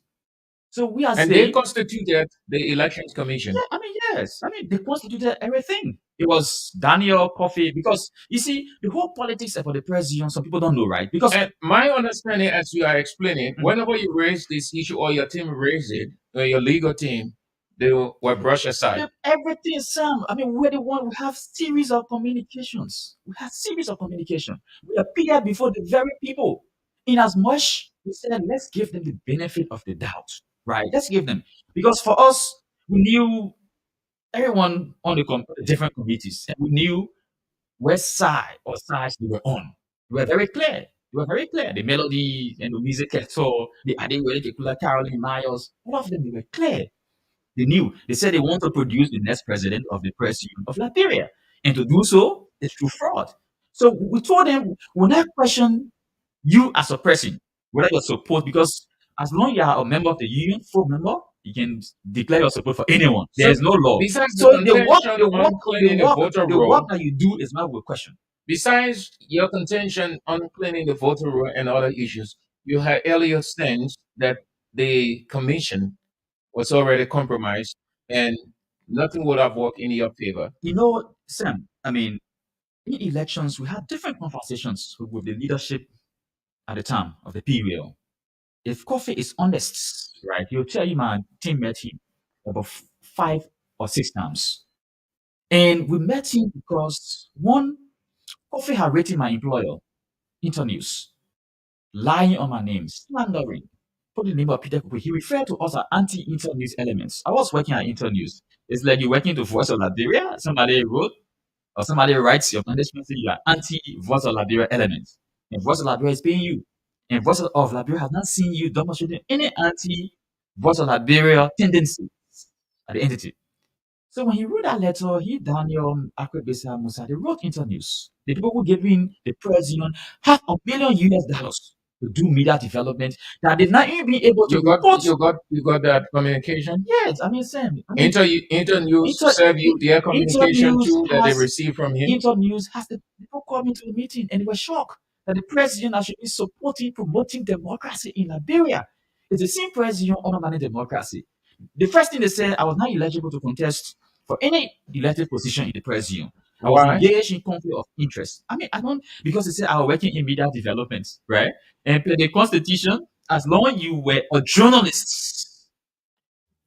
So we are And saying, they constituted the Elections Commission. yeah, yes. They constituted everything. It was Daniel Coffee because you see the whole politics about the president. Some people don't know, right? Because And my understanding, as you are explaining, whenever you raise this issue or your team raised it, or your legal team, they were brushed aside. everything, Sam. We're the one. We have series of communications. We have series of communication. We appear before the very people. In as much we said, let's give them the benefit of the doubt, right? Let's give them because for us, we knew everyone on the different committees, and we knew what side or sides they were on. They were very clear. They were very clear. The melody and the music, so the Adewale Caroline Myers, all of them, they were clear. They knew. They said they want to produce the next president of the press union of Liberia. And to do so is through fraud. So we told them, we'll not question you as a person, whether you're support, because as long as you are a member of the union, full member, you can declare your support for anyone. There is no law. Besides So the contention on cleaning the voter the roll, work that you do is not a question. besides your contention on cleaning the voter roll and other issues, you had earlier statements that the commission was already compromised and nothing would have worked in your favor. Sam, in elections, we had different conversations with the leadership at the time of the PUL. If Coffee is honest, right, he'll tell you my team met him about 5 or 6 times. And we met him because one, Coffee had rated my employer, Internews, lying on my name, slandering, put the name of Peter Kuku. He referred to us as anti-Internews elements. I was working at Internews. It's like you're working to Voice of Liberia. Somebody wrote or somebody writes your management say you are anti-Voice of Liberia elements. And Voice of Liberia is paying you. And Voice of Liberia has not seen you demonstrating any anti-Voice of Liberia tendencies at the entity. So when he wrote that letter, he, Daniel Akwebesa Musa, they wrote Internews. The people who gave him the president $500 million US to do media development that did not even be able to You got report. you got that communication. Yes, I mean, Sam. I mean, Internews Inter, serve you their communication Internews too that they has receive from him. Internews has the people coming to the meeting and they were shocked that the president actually is supporting, promoting democracy in Liberia. It's the same president undermining democracy. The first thing they said, I was not eligible to contest for any elected position in the president. I was Why? engaged in conflict of interest. I mean, I don't because they said I was working in media development, right? And per the constitution, as long as you were a journalist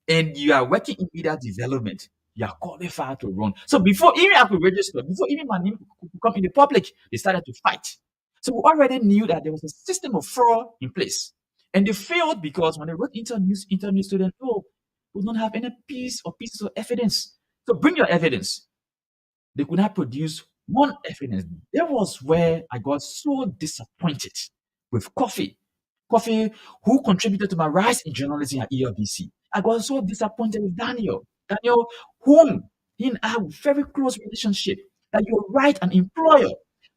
and you are working in media development, you are qualified to run. So before even I could register, before even my name could come in the public, they started to fight. So we already knew that there was a system of fraud in place. And they failed because when they wrote internews to them, oh, we don't have any piece or pieces of evidence. So bring your evidence. They could not produce one evidence. That was where I got so disappointed with Coffee. Coffee, who contributed to my rise in journalism at ELBC. I got so disappointed with Daniel. Daniel, whom he and I have a very close relationship, that you're right, an employer.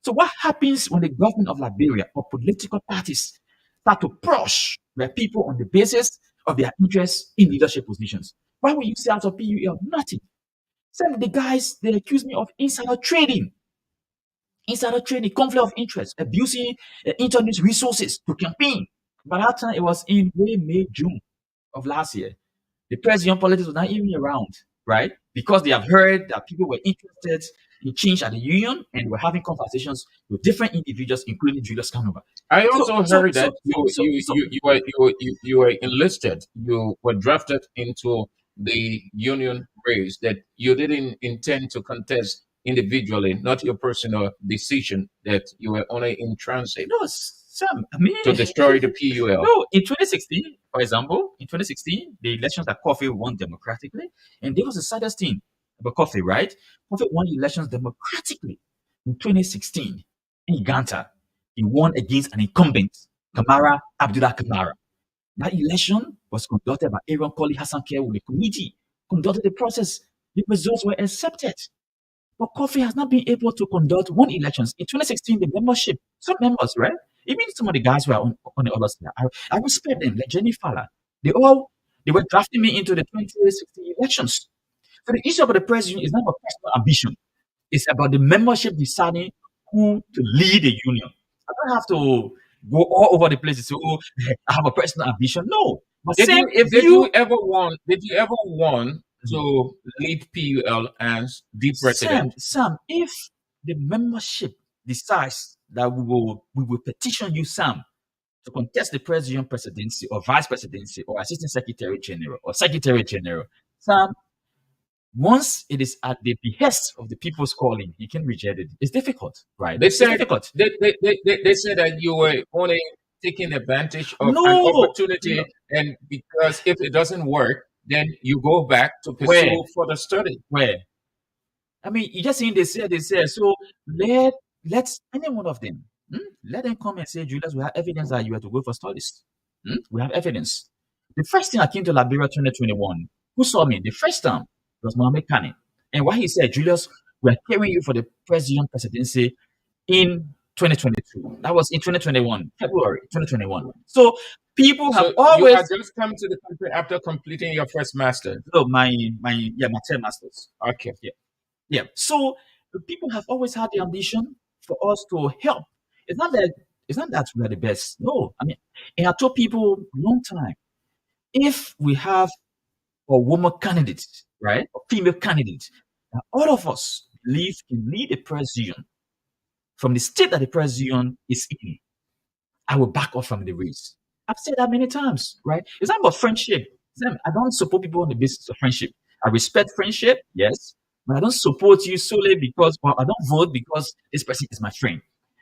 So what happens when the government of Liberia or political parties start to crush their people on the basis of their interests in leadership positions? Why would you say out of PUL? Nothing. Some of the guys, they accuse me of insider trading, conflict of interest, abusing internet resources to campaign. By that time, it was in May, June of last year. The president politics was not even around, right? Because they have heard that people were interested in change at the union and were having conversations with different individuals, including Julius Kanova. I So, also so, heard so, that so, so, so, you were enlisted. You were drafted into the union race. That you didn't intend to contest individually, not your personal decision. That you were only in transit no, Sam, I mean, to destroy the PUL. no, in 2016, for example, in 2016, the elections that Coffee won democratically, and there was the saddest thing about Coffee, right? Coffee won elections democratically in 2016 in Uganda. He won against an incumbent, Kamara Abdullah Kamara. That election was conducted by Aaron Colley Hassan Care with the committee, conducted the process. The results were accepted. But Coffee has not been able to conduct one elections. In 2016, the membership, some members, right? Even some of the guys who are on the other side, I respect them, like Jenny Fowler. They were drafting me into the 2016 elections. So the issue of the president is not about personal ambition. It's about the membership deciding who to lead the union. I don't have to go all over the place and say, oh, I have a personal ambition. No. But same if you Did you ever want to lead PUL as the president? Sam, if the membership decides that we will petition you, Sam, to contest the president presidency or vice presidency or assistant secretary general or secretary general, Sam, once it is at the behest of the people's calling, you can reject it. It's difficult, right? They It's said difficult. they said that you were only taking advantage of an No, opportunity, no. and because if it doesn't work, then you go back to Where? pursue further study. Where? I mean, you just saying they say. So let's any one of them, let them come and say, Julius, we have evidence that you have to go for studies. We have evidence. The first thing I came to Liberia 2021, who saw me the first time was Mohammed Kane. And what he said, Julius, we are carrying you for the president presidency in 2022. That was in 2021, February 2021. So people have So you always had just come to the country after completing your first master. no my 10 masters. Okay. Yeah. Yeah. So people have always had the ambition for us to help. It's not that we are the best. No. I mean, and I told people long time, if we have a woman candidate, right? A female candidate, that all of us believe can lead a president from the state that the president is in, I will back off from the race. I've said that many times, right? It's not about friendship. I don't support people on the basis of friendship. I respect friendship, yes, but I don't support you solely because, or I don't vote because this person is my friend.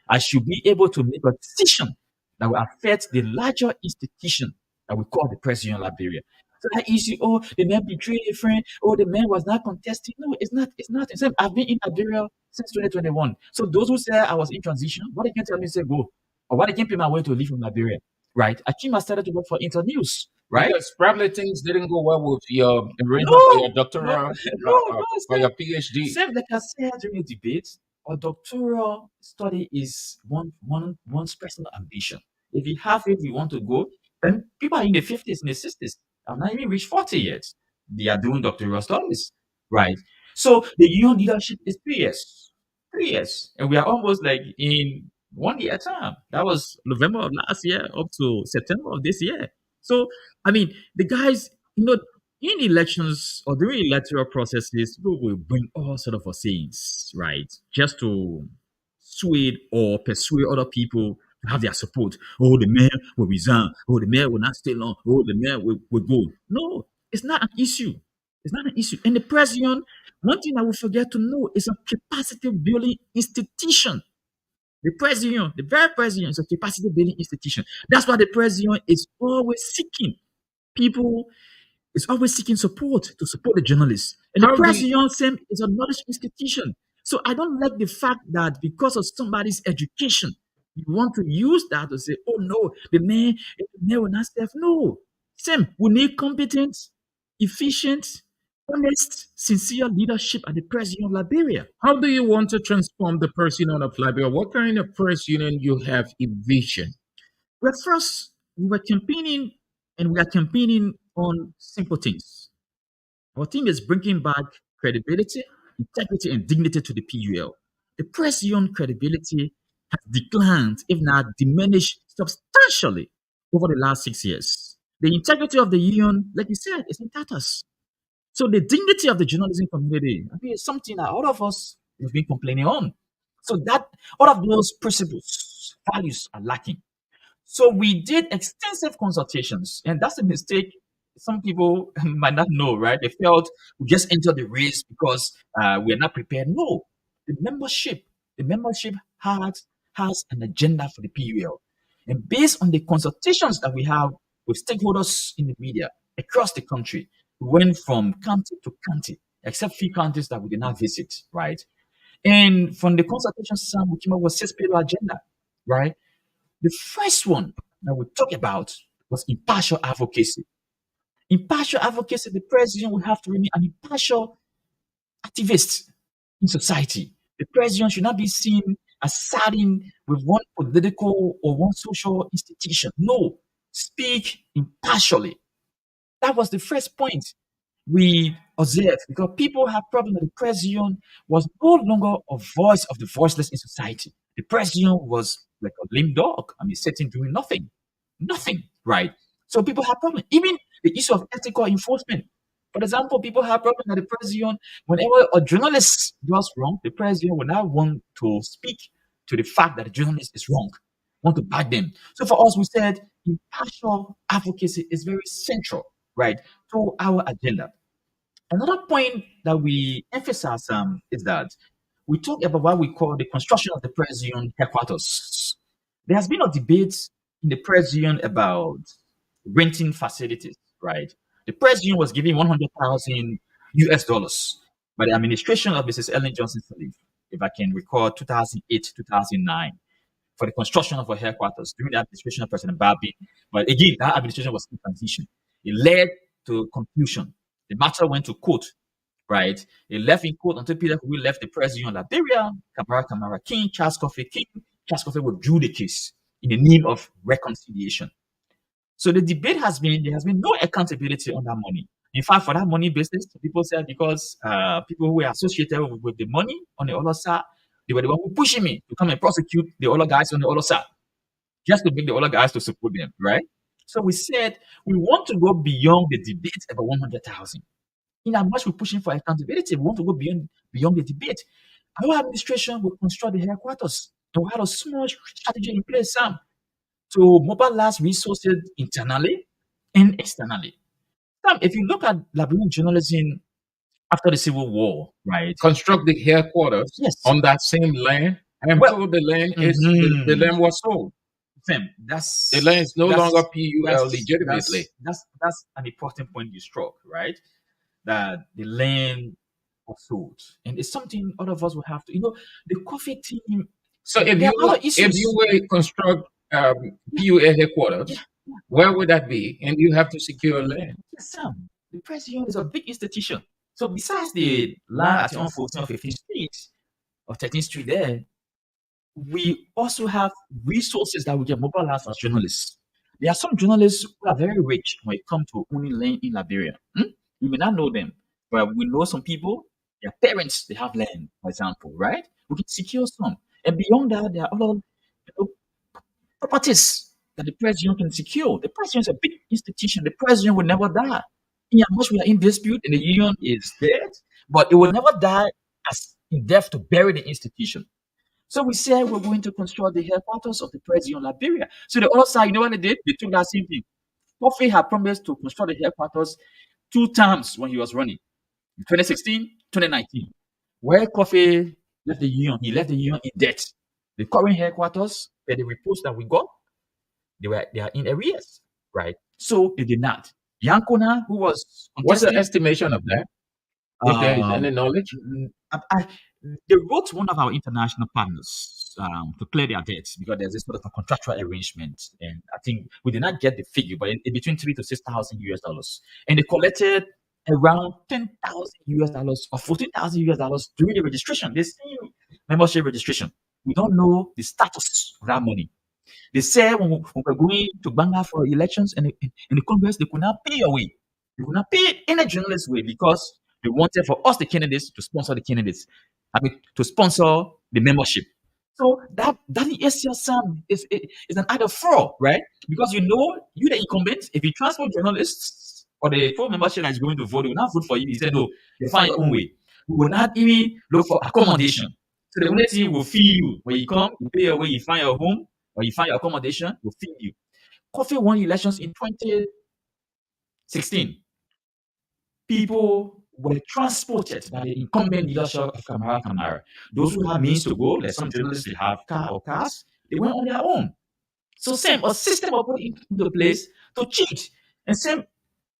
I should be able to make a decision that will affect the larger institution that we call the President of Liberia. So that issue, oh, the man betrayed a friend, oh, the man was not contesting. No, it's not. It's not. It's, I've been in Liberia since 2021. So those who say I was in transition, what they can tell me say go, or what they can pay my way to leave from Liberia, right? Akima started to work for Internews, right? Because probably things didn't go well with your arrangement for No, your no, doctoral no, or sir. your PhD. Same like I said during the debate, a doctoral study is one's personal ambition. If you have it, you want to go, then people are in the 50s and the 60s. I've not even reached 40 yet. They are doing doctoral studies, right? So the union leadership is 3 years. 3 years. And we are almost like in 1 year time. That was November of last year up to September of this year. So, I mean, the guys, in elections or during electoral processes, people will bring all sort of sayings, right? Just to sway or persuade other people to have their support. Oh, the mayor will resign. Oh, the mayor will not stay long. Oh, the mayor will go. No, it's not an issue. It's not an issue. And the president, one thing I will forget to know is a capacity building institution. The president, the very president, is a capacity building institution. That's why the president is always seeking people, is always seeking support to support the journalists. And the How do press you, union same is a knowledge institution. So I don't like the fact that because of somebody's education, you want to use that to say, oh no, the man will not serve. No. Same. We need competent, efficient, honest, sincere leadership at the press union of Liberia. how do you want to transform the press union of Liberia? What kind of press union you have envisioned? Well, first, we were campaigning and we are campaigning on simple things. Our team is bringing back credibility, integrity, and dignity to the PUL. The press union credibility has declined, if not diminished substantially over the last 6 years. The integrity of the union, like you said, is in tatters. So the dignity of the journalism community, I mean, is something that all of us have been complaining on. So that all of those principles, values are lacking. So we did extensive consultations, and that's a mistake some people might not know, right? They felt we just entered the race because we're not prepared. No, the membership has an agenda for the PUL, and based on the consultations that we have with stakeholders in the media across the country, we went from county to county, except few counties that we did not visit, right? And from the consultations, we came up with 6 pillar agenda, right? The first one that we talked about was impartial advocacy. Impartial advocacy, the president will have to remain an impartial activist in society. The president should not be seen as siding with one political or one social institution. No, speak impartially. That was the first point we observed because people have problem that the president was no longer a voice of the voiceless in society. The president was like a lame dog. I mean, sitting doing nothing, nothing, right? So people have problem. Even the issue of ethical enforcement. For example, people have problem that the president, whenever a journalist does wrong, the president will now want to speak to the fact that the journalist is wrong, want to back them. So for us, we said impartial advocacy is very central, right, to our agenda. Another point that we emphasize is that we talk about what we call the construction of the press union headquarters. There has been a debate in the press union about renting facilities, right? The press union was given 100,000 US dollars by the administration of Mrs. Ellen Johnson Sirleaf, if I can recall, 2008, 2009, for the construction of our headquarters during the administration of President Babi. But again, that administration was in transition. It led to confusion. The matter went to court, right? It left in court until Peter Obi left the president of Liberia, Kamara King, Charles Coffey King. Charles Coffey withdrew the case in the name of reconciliation. So the debate there has been no accountability on that money. In fact, for that money business, people said because people who were associated with the money on the other side, they were the one who pushing me to come and prosecute the other guys on the other side, just to make the other guys to support them, right? So we said we want to go beyond the debate about 100,000. In as much we're pushing for accountability, we want to go beyond the debate. Our administration will construct the headquarters. And we have a small strategy in place, Sam, to mobilize resources internally and externally. Sam, if you look at Liberian journalism after the Civil War, right? construct the headquarters Yes. on that same land Well, until the land the land was sold. Fam, The land is no longer PUL that's legitimately. that's an important point you struck, right? That the land was sold, and it's something all of us will have to. The coffee team. So if There you are other if issues. you were to construct PUL headquarters, where would that be? And you have to secure land. Yes, Sam. The president is a big institution. So besides the land at 14 or 15th Street or 13th Street there, we also have resources that we can mobilize as journalists. There are some journalists who are very rich when it comes to owning land in Liberia. We may not know them, but we know some people, their parents, they have land, for example, right? We can secure some. And beyond that, there are other properties that the president can secure. The president is a big institution. The president will never die. In as much we are in dispute and the union is dead, but it will never die as in death to bury the institution. So we said we're going to construct the headquarters of the president of Liberia. So the other side, you know what they did? They took that same thing. Kofi had promised to construct the headquarters 2 times when he was running, in 2016, 2019. Where Kofi left the union, he left the union in debt. The current headquarters, per the reports that we got, they are in arrears, right? So they did not. Yankona, who was What's the contesting, estimation of that? If there is any knowledge? they wrote one of our international partners to clear their debts because there's this sort of a contractual arrangement, and I think we did not get the figure, but in between 3 to 6 thousand US dollars, and they collected around 10,000 US dollars or 14,000 US dollars during the registration. This membership registration. We don't know the status of that money. They said when we're going to Banga for elections and the Congress, they could not pay away. They could not pay it in a journalist way because they wanted for us, the candidates, to sponsor the candidates. I mean, to sponsor the membership. So that is your son is an act of fraud, right? Because you the incumbent, if you transport journalists or the full membership that is going to vote, they will not vote for you. He said, no, you find your own way. We will not even look for accommodation. So the only thing will feed you when you come, you pay your way, you find your home, or you find your accommodation, will feed you. Coffee won elections in 2016. People were transported by the incumbent leadership of Kamara. Those who have means to go, like some journalists, they have car or cars, they went on their own. So same, a system was put into place to cheat. And same,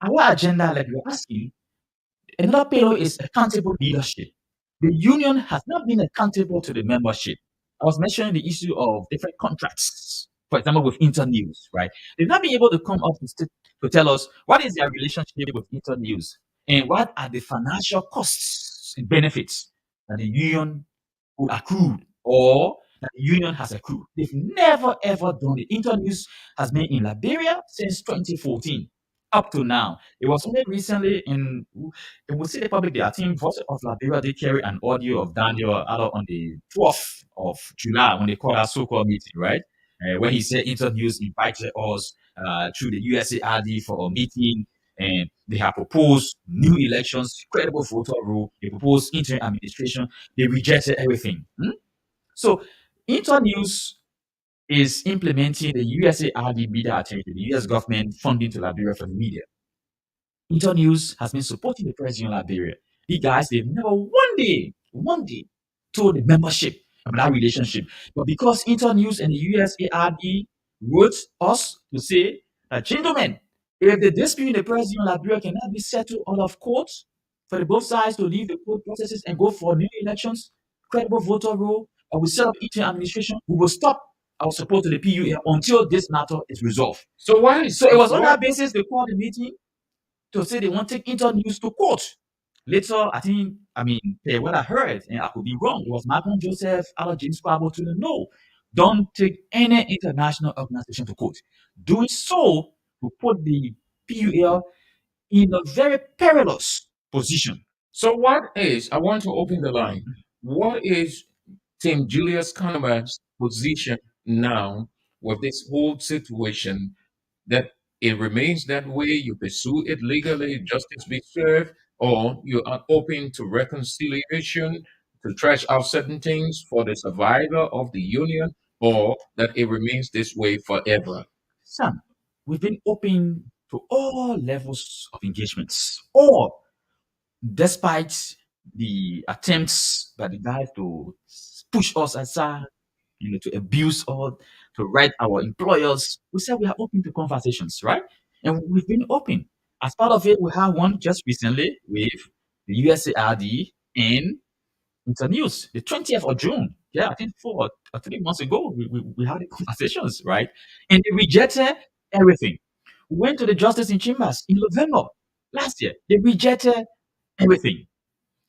our agenda, like you're asking, another pillar is accountable leadership. The union has not been accountable to the membership. I was mentioning the issue of different contracts. For example, with Internews, right? They've not been able to come up to tell us what is their relationship with Internews and what are the financial costs and benefits that the union would accrue or that the union has accrued. They've never ever done it. Internews has been in Liberia since 2014 up to now. It was only recently in we see the public day. I think Voice of Liberia did carry an audio of Daniel Allo on the 12th of July when they called our so-called meeting, right? When he said Internews invited us through the USARD for a meeting and they have proposed new elections, credible voter rule, they proposed interim administration, they rejected everything. So Internews is implementing the USARD media activity, the US government funding to Liberia for the media. Internews has been supporting the president of Liberia. The guys, they've never one day told the membership about that relationship. But because Internews and the USARD wrote us to say that, gentlemen, if the dispute in the president of Liberia cannot be settled out of court, for the both sides to leave the court processes and go for new elections, credible voter rule, or we set up interim administration, we will stop our support to the PUA until this matter is resolved. So why is So it was on that basis they called the meeting to say they want to take Internews to court. Later, what I heard, and I could be wrong, it was Malcolm Joseph, Ala James Kwabo to the no. Don't take any international organization to court. Doing so will put the PUL in a very perilous position. So I want to open the line. What is Tim Julius Kahneman's position now with this whole situation that it remains that way, you pursue it legally, justice be served, or you are open to reconciliation, to trash out certain things for the survival of the union, or that it remains this way forever? Sam, we've been open to all levels of engagements, all despite the attempts by the guys to push us aside, to abuse us, to write our employers, we said we are open to conversations, right? And we've been open. As part of it, we had one just recently with the USARD in Internews, the 20th of June. Yeah, I think 4 or 3 months ago, we had the conversations, right? And they rejected everything. We went to the justice in chambers in November last year. They rejected everything,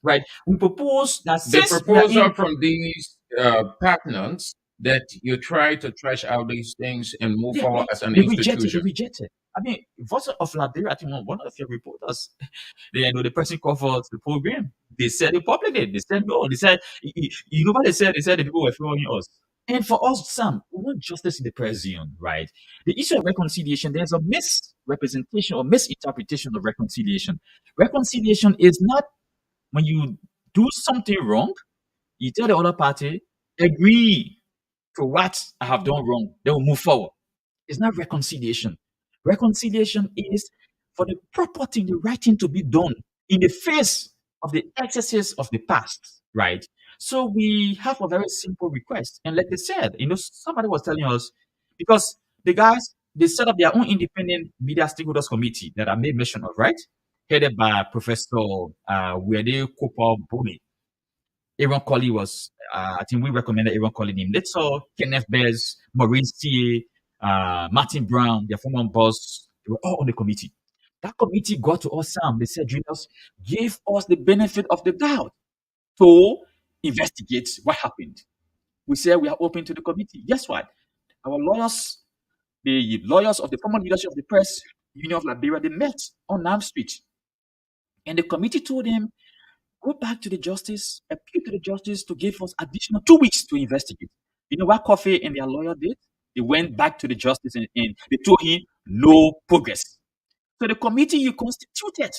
right? We proposed that The since we are proposal in, from these partners that you try to trash out these things and move yeah, forward as an they rejected, they institution. rejected. I mean, Voice of Liberia, I think one of your reporters, the person covered the program. They said it publicly. They said no. They said, you know what they said? They said the people were following us. And for us, Sam, we want justice in the press zone, right? The issue of reconciliation, there's a misrepresentation or misinterpretation of reconciliation. Reconciliation is not when you do something wrong, you tell the other party, agree to what I have done wrong, they will move forward. It's not reconciliation. Reconciliation is for the proper thing, the right thing to be done in the face of the excesses of the past, right? So we have a very simple request. And like they said, somebody was telling us, because the guys, they set up their own independent media stakeholders committee that I made mention of, right? Headed by Professor Wede Cooper Boni. Aaron Colley was, I think we recommended Aaron Colley named Little, Kenneth Bez, Maureen C, Martin Brown, their former boss. They were all on the committee. That committee got to us, Sam. They said, Julius, give us the benefit of the doubt to investigate what happened. We said we are open to the committee. Guess what? Our lawyers, the lawyers of the former leadership of the Press Union of Liberia, they met on Nam Street. And the committee told them, go back to the justice, appeal to the justice to give us additional 2 weeks to investigate. You know what Coffee and their lawyer did? They went back to the justice and they told him no progress. So the committee you constituted,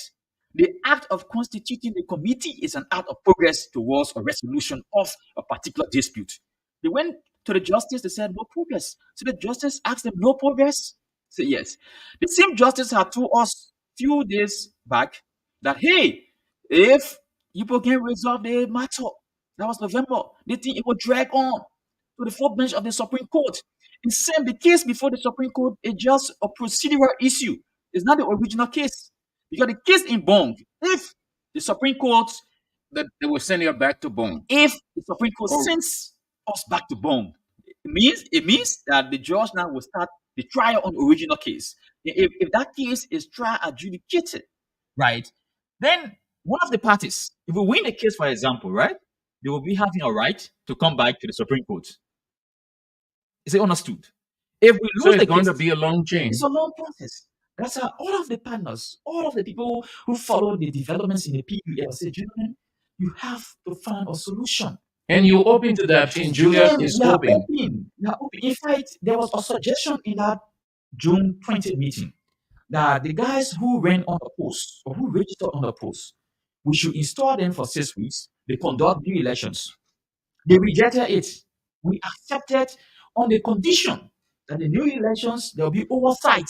the act of constituting the committee is an act of progress towards a resolution of a particular dispute. They went to the justice, they said no progress. So the justice asked them no progress? Say yes. The same justice had told us few days back that hey, if people can resolve the matter, that was November, they think it will drag on to the full bench of the Supreme Court. And same, the case before the Supreme Court is just a procedural issue. It's not the original case. Because the case in Bong, if the Supreme Court, That they will send you back to Bone. if the Supreme Court Oh, sends us back to Bong, it means that the judge now will start the trial on the original case. If that case is trial adjudicated, right, then one of the parties, if we win the case, for example, right, they will be having a right to come back to the Supreme Court. Is it understood? If we so lose it's the going case, to be a long chain. it's a long process. That's how all of the partners, all of the people who follow the developments in the PUL say, gentlemen, you have to find a solution. And you open to that, and Julius Yeah, is we are open. open. We are open. In fact, there was a suggestion in that June 20th meeting that the guys who ran on the post or who registered on the post, we should install them for 6 weeks. They conduct new elections. They rejected it. We accepted on the condition that the new elections there will be oversight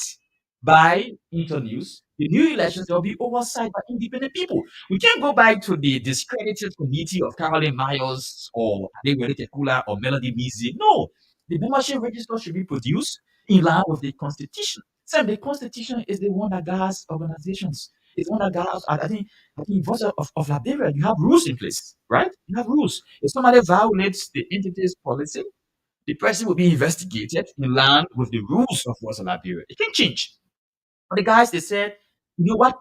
by Internews. The new elections there will be oversight by independent people. We can't go back to the discredited committee of Caroline Myers or Adewale Tekula or Melody Mizi. No, the membership register should be produced in line with the constitution. Sam, the constitution is the one that guides organizations. It's one that guides. I think voice of Liberia, you have rules in place, right? You have rules. If somebody violates the entity's policy, the person will be investigated in line with the rules of voice of Liberia. It can change. But the guys, they said, you know what?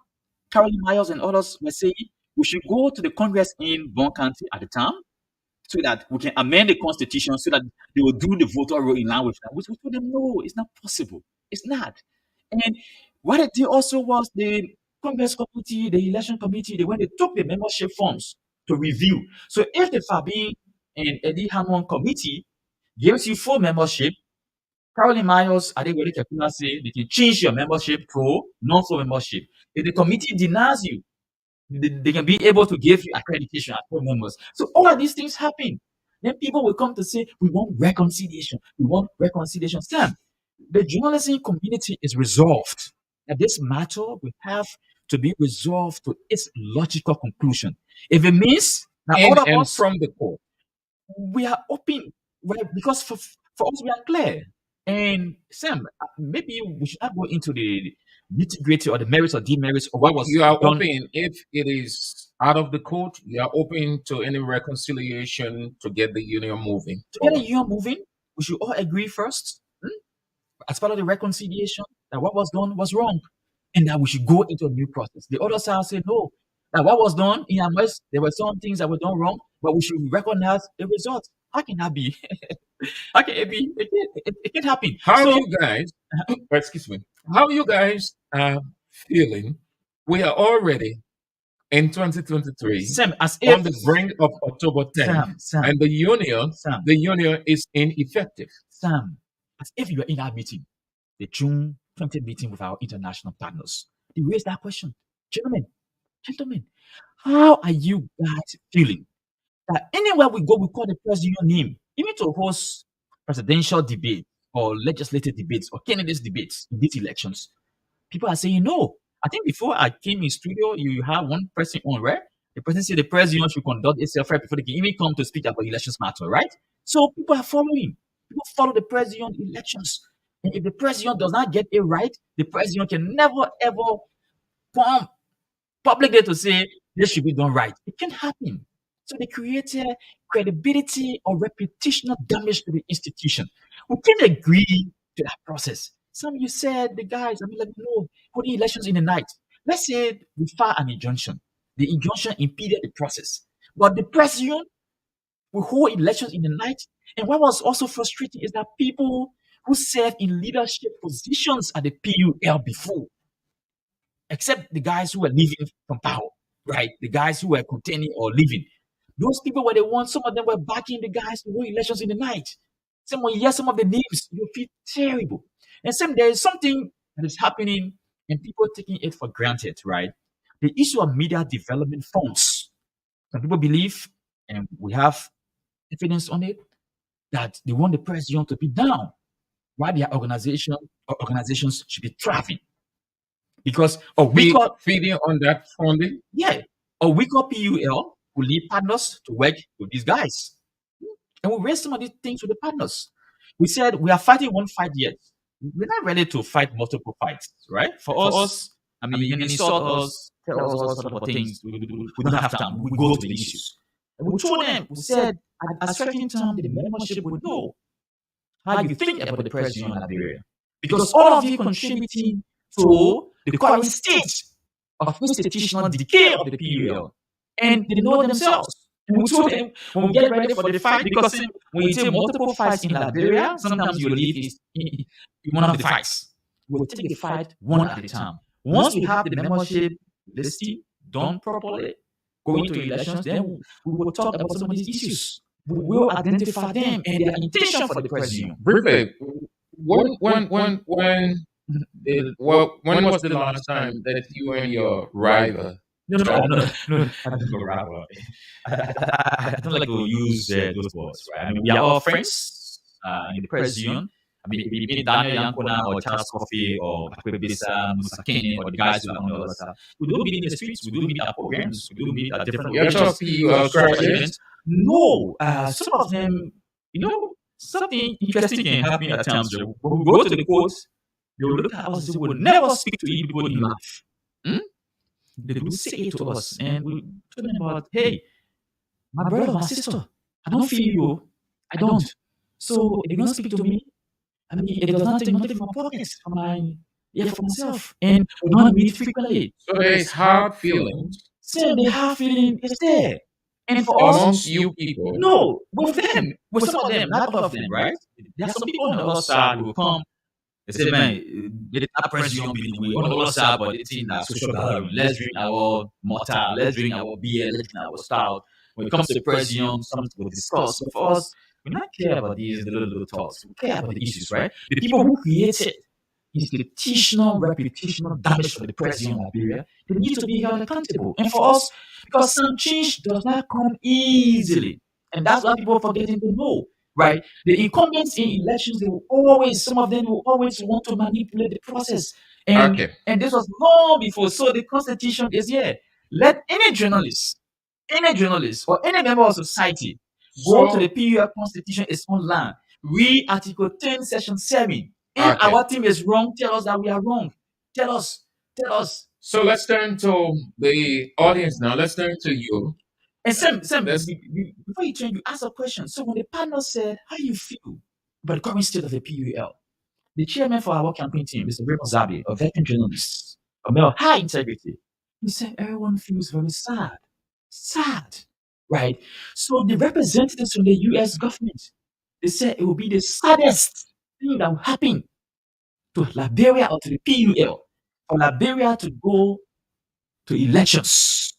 Caroline Myers and others were saying we should go to the Congress in Bon County at the time so that we can amend the constitution so that they will do the voter roll in line with that. We told them, no, it's not possible. It's not. And what they did also was the Congress committee, the election committee, when they took the membership forms to review. So if the Fabi and Eddie Hammond committee gives you full membership, Caroline Myers, Adewale Tekuna say they can change your membership to non-full membership. If the committee denies you, they can be able to give you accreditation as full members. So all of these things happen. Then people will come to say, we want reconciliation. We want reconciliation. Sam, the journalism community is resolved that this matter will have to be resolved to its logical conclusion. If it means that in all of and us, from the court. we are open, right? Because for us, we are clear. And Sam, maybe we should not go into the nitty-gritty or the merits or demerits of what But was you are done. open if it is out of the court. You are open to any reconciliation to get the union moving To get a forward. union moving, we should all agree first, as part of the reconciliation, that what was done was wrong, and that we should go into a new process. The other side said no, that what was done in Amos, there were some things that were done wrong, but we should recognize the result. How can that be? How can it be? It can happen. How So you guys, excuse me, how you guys are feeling? We are already in 2023 Sam, as on if the brink of October 10th, Sam, and the union is ineffective. Sam, as if you were in our meeting, the June 20th meeting with our international partners. They raised that question. Gentlemen, how are you guys feeling? That anywhere we go, we call the president name, even to host presidential debate or legislative debates or candidates debates in these elections. People are saying no. I think before I came in studio, you have one person on, right? The person said the president should conduct itself right before they can even come to speak about elections matter, right? So people are following. People follow the president elections. And if the president does not get it right, the president can never ever come publicly to say this should be done right. It can't happen. So they created credibility or reputational damage to the institution. We can agree to that process. Some you said the guys, let me know, putting elections in the night. Let's say we file an injunction. The injunction impeded the process. But the president will hold elections in the night. And what was also frustrating is that people who served in leadership positions at the PUL before, except the guys who were leaving from power, right? The guys who were containing or leaving. Those people were the ones, some of them were backing the guys to hold elections in the night. When you hear some of the names, you feel terrible. And there is something that is happening and people taking it for granted, right? The issue of media development funds. Some people believe, and we have evidence on it, that they want the president to be down while their organizations should be thriving. Because a weaker feeding on that funding, a weaker PUL will lead partners to work with these guys. And we raised some of these things with the partners. We said we are fighting one fight yet. We're not ready to fight multiple fights, right? For us, you can insult us, tell us all sorts of things. We don't have time. We go to the issues. And we told them, we said, at a certain time, the membership would know how you think about the president of Liberia. Because all of you contributing to the current state of institutional decay of the PUL. And they know themselves. And we told them, when we get ready for the fight, because when you take multiple fights in Liberia, sometimes your leave is in one of the fights. We'll take the fight one at a time. Once we have the membership listing done properly, going to elections, then we will talk about some of these issues. We will identify them and their intention for the president. Briefly, when was the last time that you and your rival? No, I don't know rival. I don't like to use those words, right? We are all friends in the president. Maybe Daniel Yankona or Charles Coffey or Bisa, Musa Kene or the guys who are on the other side. We do meet in the streets, we do meet at programs, we do meet at different events. No, some of them, something interesting can happen at times. When we go to the courts, they will look at us, they will never speak to anybody in life. They will say it to us, and we tell them about, hey, my brother, my sister, I don't feel you. I don't. So if you don't speak to me, it does not take nothing from my pockets, for myself. And we don't meet frequently. So there is hard feelings. So the hard feeling is there. And for amongst us, you people. No, with them. With some of them, not all of them, right? There are some people on the other side who will come. They say, man, let that president be on the other side, but it's in our social gathering. Let's drink our mortar, let's drink our beer, let's drink our stout. When it comes to the president, something we'll discuss. So for us, we not care about these little talks. We care about the issues, right? The people who created institutional, reputational damage for the president of Liberia, they need to be held accountable. And for us, because some change does not come easily. And that's what people are forgetting to know. right? The incumbents in elections, they will always, some of them will always want to manipulate the process. Okay. And this was long before. So the constitution is here. Let any journalist or any member of society go to the So PUF constitution is online. Read Article 10, Section 7. If okay. our team is wrong, tell us that we are wrong. Tell us. Tell us. So let's turn to the audience now. Let's turn to you. And Sam, Let's before you turn, you ask a question. So when the panel said, how do you feel about the current state of the PUL? The chairman for our campaign team, Mr. Raymond Zabi, a veteran journalist, a male of high integrity, he said everyone feels very sad. Sad. Right? So the representatives from the US government, they said it will be the saddest thing that will happen to Liberia or to the PUL for Liberia to go to elections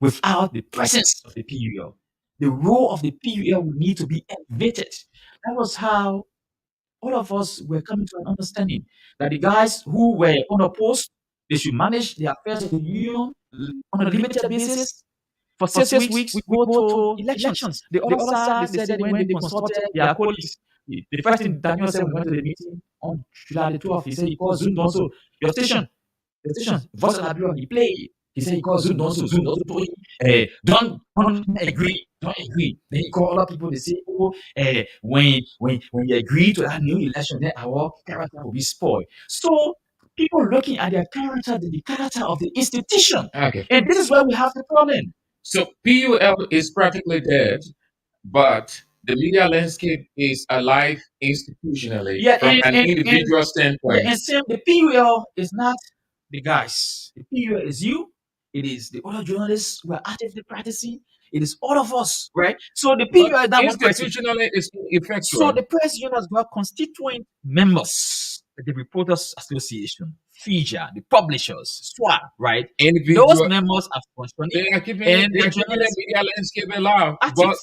without the presence of the PUL. The role of the PUL will need to be elevated. That was how all of us were coming to an understanding that the guys who were unopposed, they should manage the affairs of the union on a limited basis. For 6 weeks, we go to elections. The other side, they said when they consulted their colleagues, the first thing Daniel said when we went to the meeting on July the 12th, he said, he called Zoom also, your station, the station, Voice of Liberia, he played. He said he called Zoom also told him, don't agree, don't agree. Then he called other people, they say, oh, when you agree to that new election, then our character will be spoiled. So people looking at their character, the character of the institution. okay. And this is where we have the problem. So PUL is practically dead, but the media landscape is alive institutionally Yeah, from an individual yeah, standpoint. and Sam, the PUL is not the guys. The PUL is you. It is the other journalists who are actively practicing. It is all of us, right? So the But PUL is not one person. institutionally, it's So effectual. the press unions got constituent members, the Reporters Association, FIJA, the publishers, SWA, right? Those Individual, members are functioning, they are keeping and they the are keeping the journalists media landscape alive. active. But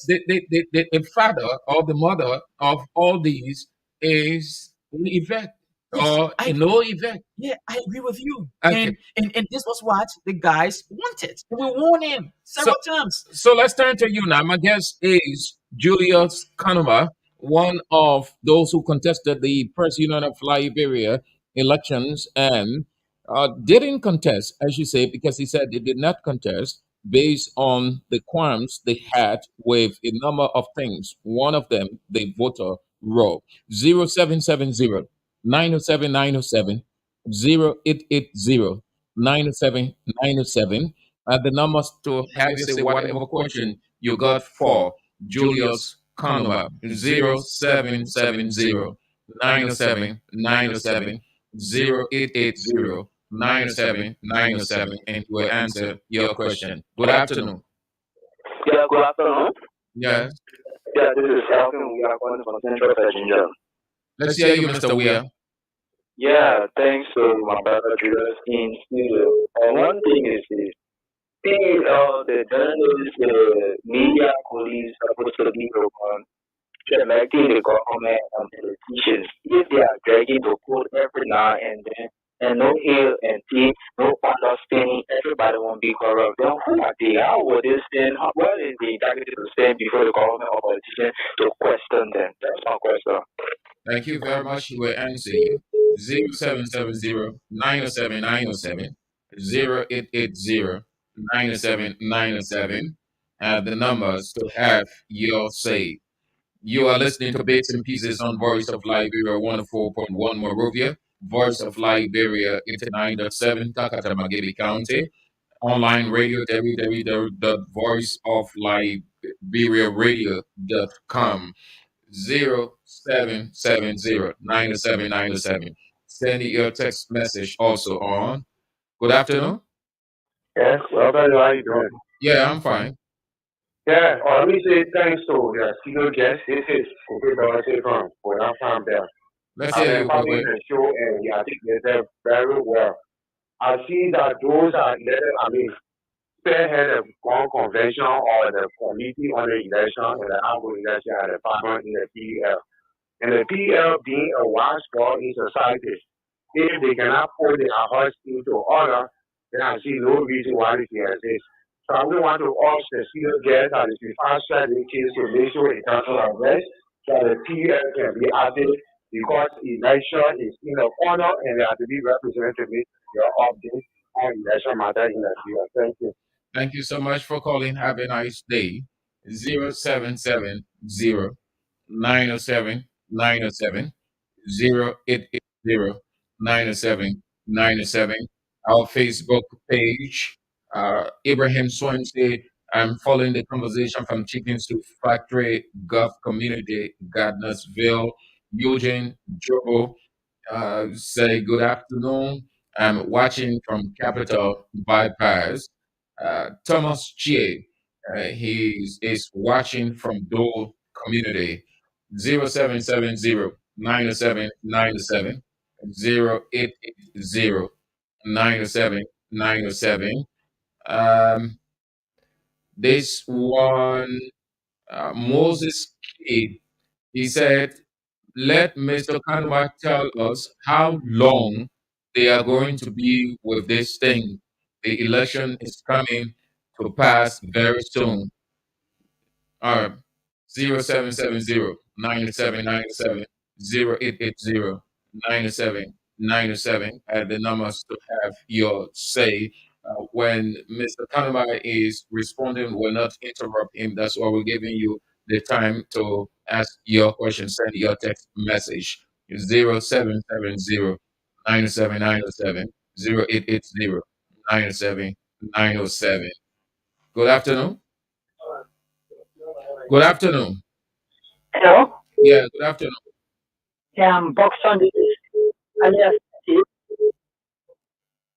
the father or the mother of all these is in effect Yes, or I in no effect. yeah, I agree with you. Okay. And this was what the guys wanted. And we warned him So several times. so let's turn to you now. My guest is Julius Kanuma, one of those who contested the Press Union of Liberia elections and didn't contest, as you say, because he said they did not contest based on the qualms they had with a number of things. One of them, the voter roll. 0770 907 907 0880 907 907. The numbers to have you say whatever question you got for Julius Conuma 0770 907 907 0880 907 907 and he will answer your question. Good afternoon. Yeah, good afternoon. Yes. Yeah, this is Alvin. We are calling from Central Virginia. Let's hear you, Mr. Weir. Yeah, thanks to my brother Julius in studio. One thing is this. The journalists, the media police supposed to be selecting the government and politicians. If they are dragging the court every now and then, and no ill and team, no understanding, everybody won't be corrupt. Then who are they? How will they stand? What is the integrity to stand before the government or politicians to question them? That's my question. Thank you very much. He will answer you. 0770 907 907 0880 907 907. The numbers to have your say. You are listening to Bits and Pieces on Voice of Liberia 104.1 Monrovia, Voice of Liberia 89.7 Takata Magebe County, online radio www.voiceofliberiaradio.com 0770 907 907. Send your text message also on. Good afternoon. Yes, well, how you doing? Yeah, I'm fine. Yeah, let me say thanks to the studio guest. This is Kobe Balaji from where I'm from there. Let's I've hear been you, following Kobe. the show and you articulated very well. I see that those are spearhead of one convention or the committee on the election and the outgoing election at the department in the PL. And the PL being a wise spot in society, if they cannot put the hearts into order, then I see no reason why it exists. So I really want to ask the studio guest that if you fast track the case to make sure it doesn't arrest so the PL can be added because election is in the corner and they have to be represented to make your update on election matter in the field. Thank you. Thank you so much for calling. Have a nice day. 0770 907 907 0880 Our Facebook page, Ibrahim Swansea. I'm following the conversation from Chickens to Factory, Gulf Community, Gardnersville, Eugene, Joe. Say good afternoon. I'm watching from Capital Bypass. Thomas Chie, he is watching from Dole Community. 0770 This one, Moses Kid, he said, let Mr. Kanuma tell us how long they are going to be with this thing. The election is coming to pass very soon. All right. 0770 are the numbers to have your say. When Mr. Kanuma is responding, we'll not interrupt him. That's why we're giving you the time to ask your question, send your text message. 0770 Good afternoon. Good afternoon. Hello? Yeah, good afternoon. Yeah, I'm Boxon alias Steve.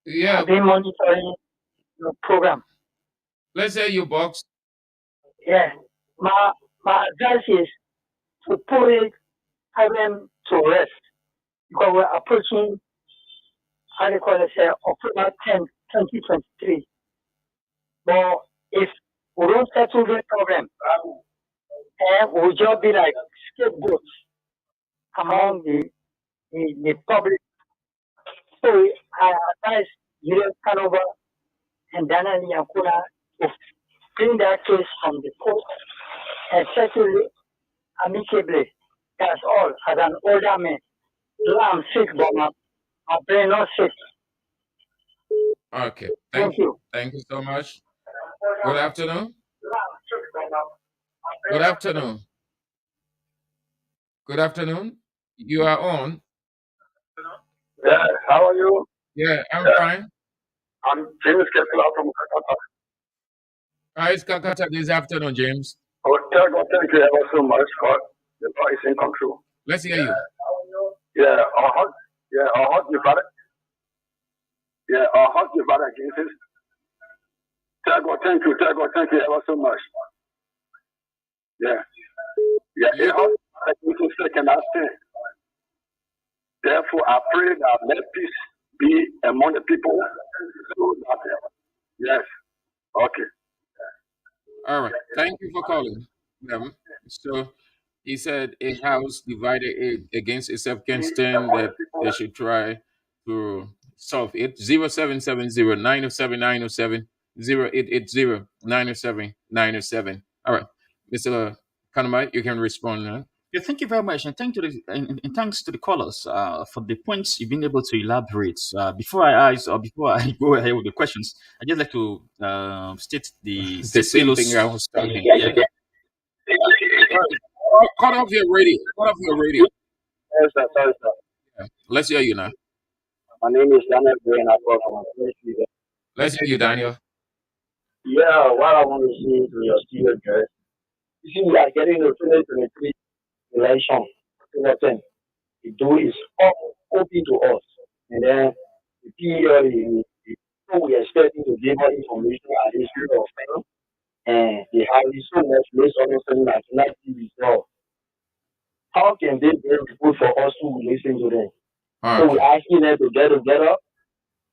Yeah, I've been monitoring your program. let's say you box. Yeah. My advice is to put it problem to rest because we're approaching, how do you call it, October 10th, 2023. But if we don't settle the problem, we'll just be like scapegoats among the public. So I advise you kind of and Dana Yakuna to bring that case from the court and settle it amicably. That's all. As an older man, though I'm sick, but my brain not sick. Okay. Thank you. Thank you so much. Good afternoon. Good afternoon. Good afternoon. You are on. Yeah, how are you? Yeah, I'm fine. I'm James Kepler from Kakata. How is Kakata this afternoon, James? Oh, thank you ever so much for the voice in control. Let's hear you. Yeah, I'll hug you, brother. Yeah, I'll hug you, brother, Jesus. Thank you ever so much. Yeah. Yeah, it helps Jesus second I stand. Therefore, I pray that let peace be among the people. So that, yes. Okay. All right. Thank you for calling. So he said a house divided against itself can stand, that they should try to solve it. 0770 All right. Mr. Kanamai, you can respond now. Yeah, thank you very much, and thanks to the callers for the points you've been able to elaborate. Before I go ahead with the questions, I just like to state the The six same kilos. thing I was talking. Yeah. Cut off your radio. Cut off your radio. Yes, sir. Sorry, sir. Yeah. Let's hear you now. My name is Daniel Gray and I call from Australia. Let's hear you, Daniel. Yeah, what I want to say to your student guys, you see, we are getting the 2023 election. What then? The door is open to us. And then the PL so we are expecting to give us information at this period of time. And they have so much based on something that cannot be resolved. How can they bring people for us to listen to them? So we're asking them to get together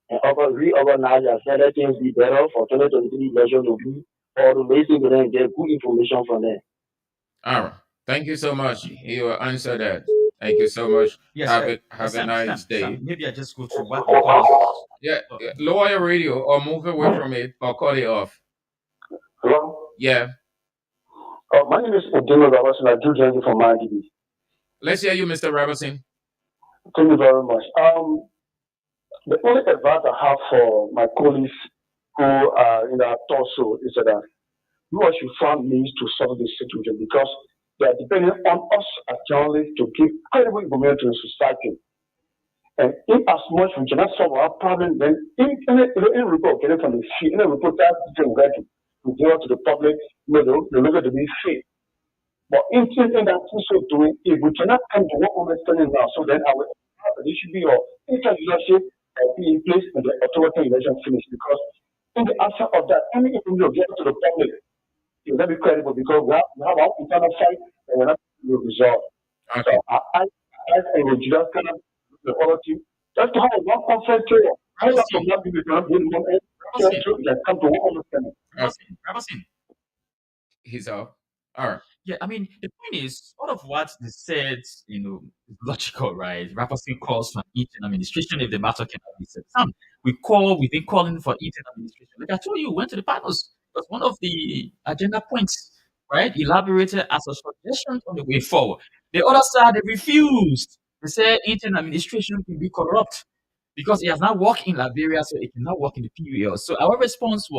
and reorganize and say let things be better for 2023 election to be, or to listen to them and get good information from them. All right. Thank you so much. You answered that. Thank you so much. Yes, Have a nice day. Sam, maybe I just go through what the callers. Yeah, lower your radio or move away from it or cut it off. Hello? Yeah. My name is Odino Rabasin. I do join you from IDB. Let's hear you, Mr. Robertson. Thank you very much. The only advice I have for my colleagues who are in our torso is that you all should find means to solve this situation because they are depending on us as journalists to give credible information to the society. And in as much we cannot solve our problem, then any report getting from the field, any report that is ready to give to the public, they look at to be fake. But in that so doing, if we cannot come to what we're understanding now, so then our there should be your inter leadership be in place and the authority election finished. Because in the answer of that, any information get to the public, it will not be credible because we have our internal fight and we're not resolved. So Okay. I would just kind of the authority just to have one conference here. I have to not be the one that come to one understanding. Rabasin. He's up. All right. Yeah, I mean, the point is, all of what they said, is logical, right? Rapperson calls for internal administration if the matter cannot be settled. We've been calling for internal administration. Like I told you, we went to the panels. It was one of the agenda points, right? Elaborated as a suggestion on the way forward. The other side, they refused. They said internal administration can be corrupt because it has not worked in Liberia, so it cannot work in the PUL. So our response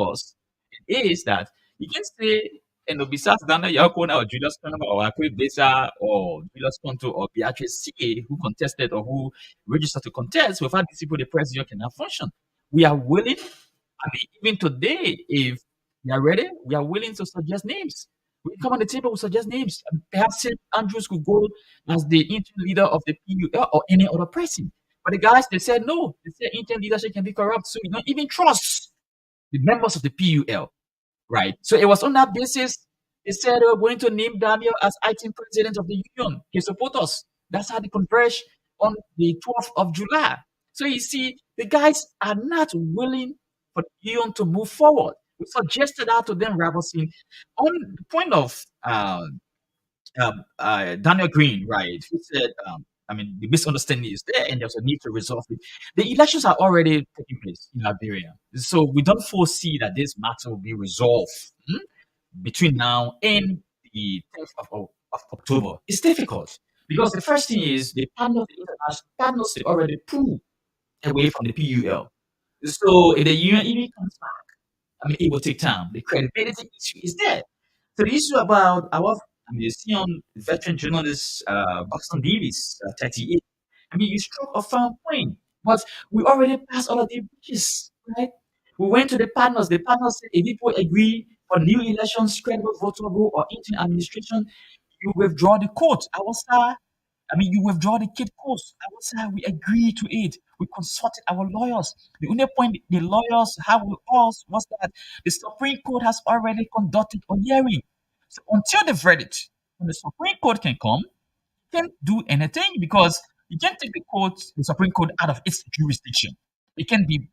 is that you can say and besides Dana Yakona or Julius Conoma or Akwe Besa or Julius Conto or Beatrice C who contested or who registered to contest, without these people, the president cannot function. We are willing, I mean, even today, if we are ready, we are willing to suggest names. We come on the table, we suggest names. Perhaps St. Andrews could go as the interim leader of the PUL or any other person. But the guys, they said no. They said interim leadership can be corrupt, so we don't even trust the members of the PUL. Right. So it was on that basis they said they were going to name Daniel as acting president of the union. He support us. That's how they converged on the 12th of July. So you see, the guys are not willing for the union to move forward. We suggested that to them, Rabosin, on the point of Daniel Green, right, who said, I mean, the misunderstanding is there and there's a need to resolve it. The elections are already taking place in Liberia. So we don't foresee that this matter will be resolved between now and the 10th of October. It's difficult because the first thing is the panel, the international panels, they already pulled away from the PUL. So if the union even comes back, I mean, it will take time. The credibility issue is there. So the issue about I mean, you see on veteran journalist Buxton Davis, 38. I mean, you struck a firm point, but we already passed all of the bridges, right? We went to the partners. The partners said if people agree for new elections, credible voter rule, or interim administration, you withdraw the court. You withdraw the kid course. We agree to it. We consulted our lawyers. The only point the lawyers have with us was that the Supreme Court has already conducted a hearing. So until the verdict, when the Supreme Court can come, you can't do anything because you can't take the Supreme Court out of its jurisdiction. It can't be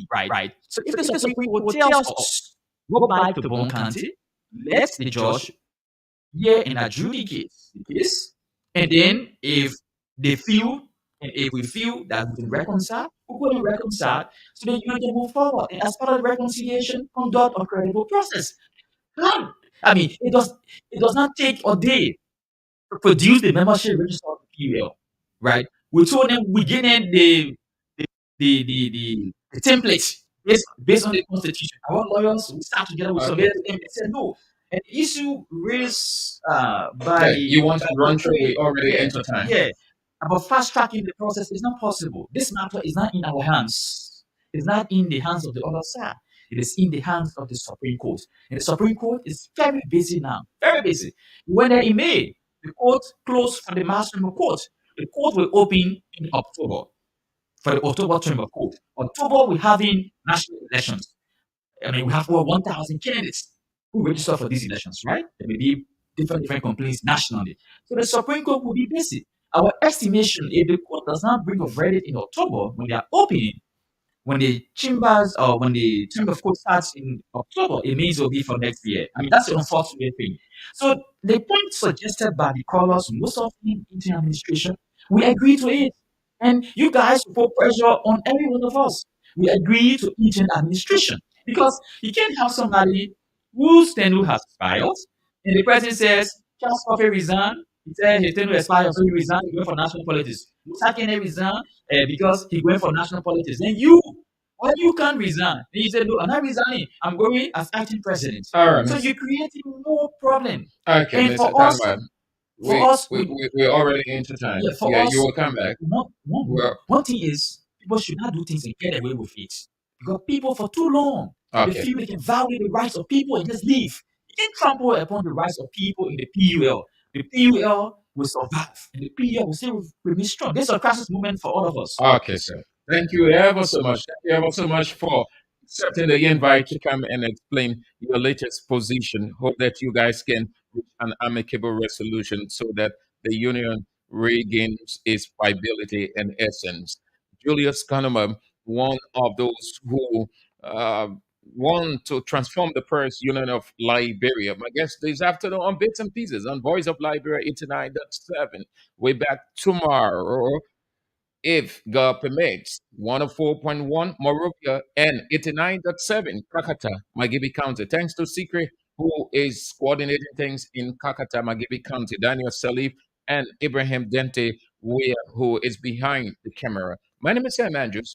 right. So if the Supreme Court tells us, go back to Bon County, let the judge hear and adjudicate the case, and then if they feel and if we feel that we can reconcile, we're going to reconcile so that you can move forward. And as part of the reconciliation, conduct a credible process. How? I mean, it does not take a day to produce the membership register of the PUL, right? We told them we gave them the template based on the constitution. Our lawyers we sat together, we submitted to them, they said no. An issue raised by You want to run through by it already into time. yeah, about fast tracking the process is not possible. This matter is not in our hands. It's not in the hands of the other side. It is in the hands of the Supreme Court. And the Supreme Court is very busy now. Very busy. When they're in May, the court closed for the maximum court. The court will open in October for the October term of court. October, we're having national elections. I mean, we have over 1,000 candidates who register for these elections, right? There may be different complaints nationally. So the Supreme Court will be busy. Our estimation, if the court does not bring a verdict in October, when they are opening, when the chambers or when the term of court starts in October, it means it will be for next year. I mean, that's the unfortunate thing. So the point suggested by the callers, most of them in the administration, we agree to it. And you guys put pressure on every one of us. We agree to interim administration because you can't have somebody whose tenure has expired And the president says, Charles Coffey resign. He said his tenure expired, so he resigned. He went for national politics. Musa Kene resigned because he went for national politics. Then you, why you can't resign? Then you said, no, I'm not resigning. I'm going as acting president. All right, So Miss. you're creating more problem. Okay, And Mr. for us, Tanman. for us, We're already into time. yeah, for Yeah, us, you will come back. one thing is people should not do things and get away with it. Because people for too long they Okay. feel they can violate the rights of people and just leave. You can trample upon the rights of people in the PUL. The PUL will survive, and the PUL will still remain strong. This is a crisis movement for all of us. Okay, sir. Thank you ever so much. Thank you ever so much for accepting the invite to come and explain your latest position. Hope that you guys can reach an amicable resolution so that the union regains its viability and essence. Julius Kahneman, one of those who uh, want to transform the first union of Liberia. My guest this afternoon on Bits and Pieces on Voice of Liberia 89.7. Way back tomorrow if God permits. 104.1 Morovia and 89.7 Kakata, Magibi County. Thanks to Secret, who is coordinating things in Kakata, Magibi County, Daniel Salif, and Ibrahim Dente, who is behind the camera. My name is Sam Andrews.